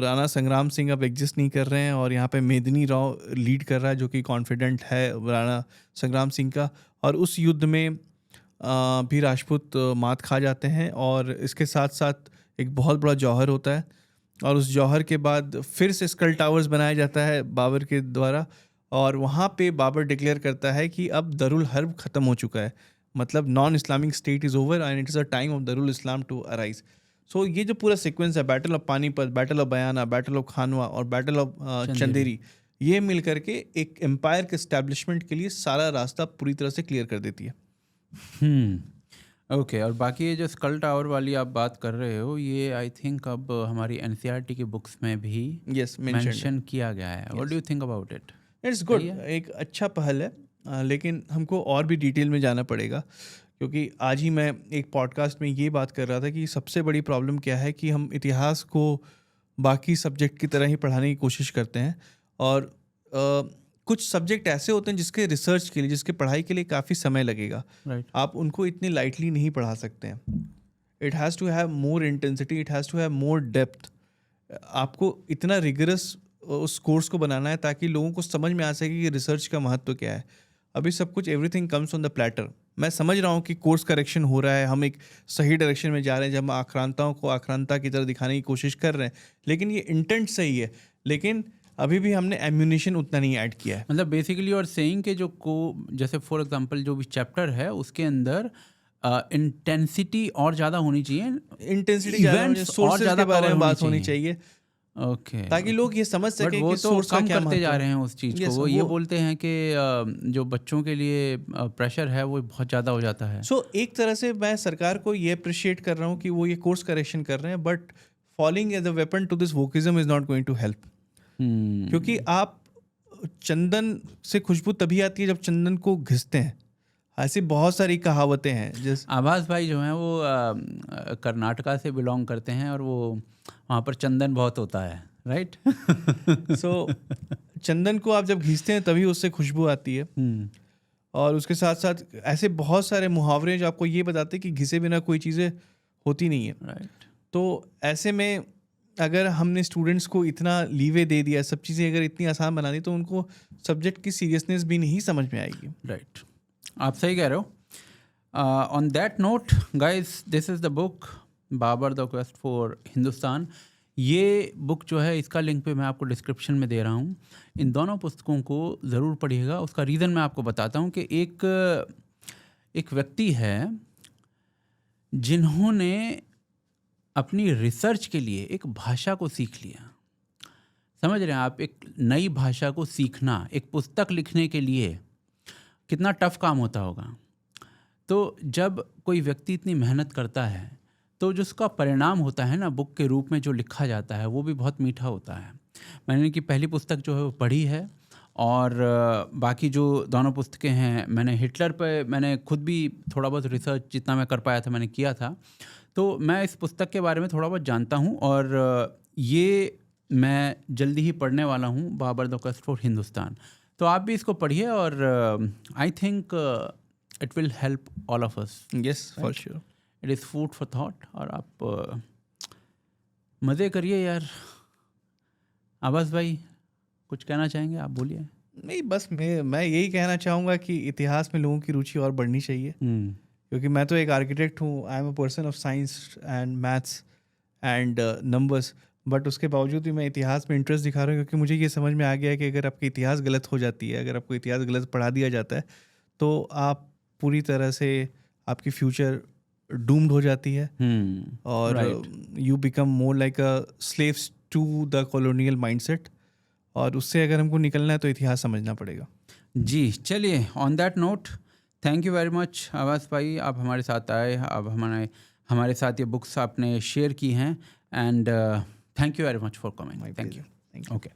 राणा संग्राम सिंह अब एग्जिस्ट नहीं कर रहे हैं, और यहाँ पे मेदिनी राव लीड कर रहा है, जो कि कॉन्फिडेंट है राणा संग्राम सिंह का। और उस युद्ध में भी राजपूत मात खा जाते हैं। और इसके साथ साथ एक बहुत बड़ा जौहर होता है, और उस जौहर के बाद फिर से स्कल टावर्स बनाया जाता है बाबर के द्वारा। और वहाँ पे बाबर डिक्लेयर करता है कि अब दरुल हर्ब ख़त्म हो चुका है, मतलब non Islamic state is over and it is a time of दरुल इस्लाम टू अराइज। सो ये जो पूरा सीक्वेंस है, battle of Panipat, battle of Bayana, battle of Khanwa और बैटल ऑफ चंदेरी, ये मिल करके एक एम्पायर के एस्टैब्लिशमेंट के लिए सारा रास्ता पूरी तरह से क्लियर कर देती है। ओके और बाकी ये जो स्कल टावर वाली आप बात कर रहे हो ये आई थिंक अब हमारी एनसीईआरटी की बुक्स में भी यस मेंशन किया गया है. What do you think about it? It's good, एक अच्छा पहल है, लेकिन हमको और भी डिटेल में जाना पड़ेगा, क्योंकि आज ही मैं एक पॉडकास्ट में ये बात कर रहा था कि सबसे बड़ी प्रॉब्लम क्या है कि हम इतिहास को बाकी सब्जेक्ट की तरह ही पढ़ाने की कोशिश करते हैं, और कुछ सब्जेक्ट ऐसे होते हैं जिसके रिसर्च के लिए, जिसके पढ़ाई के लिए काफ़ी समय लगेगा. आप उनको इतनी लाइटली नहीं पढ़ा सकते हैं. It has to have more intensity, it has to have more depth. आपको इतना रिगरस उस कोर्स को बनाना है ताकि लोगों को समझ में आ सके कि रिसर्च का महत्व क्या है. अभी सब कुछ everything comes on the platter. मैं समझ रहा हूँ कि कोर्स करेक्शन हो रहा है, हम एक सही डायरेक्शन में जा रहे हैं जब हम आक्रांताओं को आक्रांता की तरह दिखाने की कोशिश कर रहे हैं, लेकिन ये इंटेंट सही है, लेकिन अभी भी हमने एम्यूनिशन उतना नहीं ऐड किया है. मतलब बेसिकली और सेइंग के जो जैसे फॉर एग्जांपल जो भी चैप्टर है उसके अंदर इंटेंसिटी और ज़्यादा होनी चाहिए, इंटेंसिटी ज़्यादा, सोर्सेज के बारे में बात होनी चाहिए. ओके ताकि लोग ये समझ सकें कि सोर्स का क्या महत्व है. करते जा रहे हैं उस चीज़ को. वो ये बोलते हैं कि जो बच्चों के लिए प्रेशर है वो बहुत ज़्यादा हो जाता है. सो एक तरह से मैं सरकार को ये अप्रिशिएट कर रहा हूँ कि वो ये कोर्स करेक्शन कर रहे हैं, but falling as a weapon to this wokeism is not going to help. क्योंकि आप चंदन से खुशबू तभी आती है जब चंदन को घिसते हैं. ऐसी बहुत सारी कहावतें हैं. जैसे आभास भाई जो हैं वो कर्नाटका से बिलोंग करते हैं और वो वहाँ पर चंदन बहुत होता है, राइट? सो चंदन को आप जब घिसते हैं तभी उससे खुशबू आती है. और उसके साथ साथ ऐसे बहुत सारे मुहावरे जो आपको ये बताते हैं कि घिसे बिना कोई चीज़ें होती नहीं है, राइट? तो ऐसे में अगर हमने स्टूडेंट्स को इतना लीवे दे दिया, सब चीज़ें अगर इतनी आसान बना दी, तो उनको सब्जेक्ट की सीरियसनेस भी नहीं समझ में आएगी. राइट, आप सही कह रहे हो. On that note guys, this is the book Babur the quest for Hindustan. ये बुक जो है इसका लिंक पे मैं आपको डिस्क्रिप्शन में दे रहा हूँ. इन दोनों पुस्तकों को ज़रूर पढ़िएगा. उसका रीज़न मैं आपको बताता हूँ कि एक व्यक्ति है जिन्होंने अपनी रिसर्च के लिए एक भाषा को सीख लिया. समझ रहे हैं आप? एक नई भाषा को सीखना, एक पुस्तक लिखने के लिए कितना टफ काम होता होगा. तो जब कोई व्यक्ति इतनी मेहनत करता है तो जो उसका परिणाम होता है ना, बुक के रूप में जो लिखा जाता है, वो भी बहुत मीठा होता है. मैंने इनकी पहली पुस्तक जो है वो पढ़ी है, और बाकी जो दोनों पुस्तकें हैं, मैंने हिटलर पे मैंने खुद भी थोड़ा बहुत रिसर्च जितना मैं कर पाया था मैंने किया था. तो मैं इस पुस्तक के बारे में थोड़ा बहुत जानता हूँ, और ये मैं जल्दी ही पढ़ने वाला हूँ, Babur the quest for Hindustan. तो आप भी इसको पढ़िए, और I think it will help all of us. Yes, for sure. It is food for thought. और आप मज़े करिए यार. आवाज़ भाई कुछ कहना चाहेंगे? आप बोलिए. नहीं, बस मैं यही कहना चाहूँगा कि इतिहास में लोगों की रुचि और बढ़नी चाहिए. क्योंकि मैं तो एक आर्किटेक्ट हूँ, I am a person of science and maths and numbers, but उसके बावजूद भी मैं इतिहास में इंटरेस्ट दिखा रहा हूँ, क्योंकि मुझे ये समझ में आ गया है कि अगर आपकी इतिहास गलत हो जाती है, अगर आपको इतिहास गलत पढ़ा दिया जाता है, तो आप पूरी तरह से आपकी फ्यूचर डूम्ड हो जाती है, और you become more like a slaves to the colonial mindset. और उससे अगर हमको निकलना है तो इतिहास समझना पड़ेगा. जी, चलिए, on that note thank you very much आवास भाई, आप हमारे साथ आए, आप हमारे साथ ये बुक्स आपने शेयर की हैं, and thank you very much for coming. Thank you. Okay.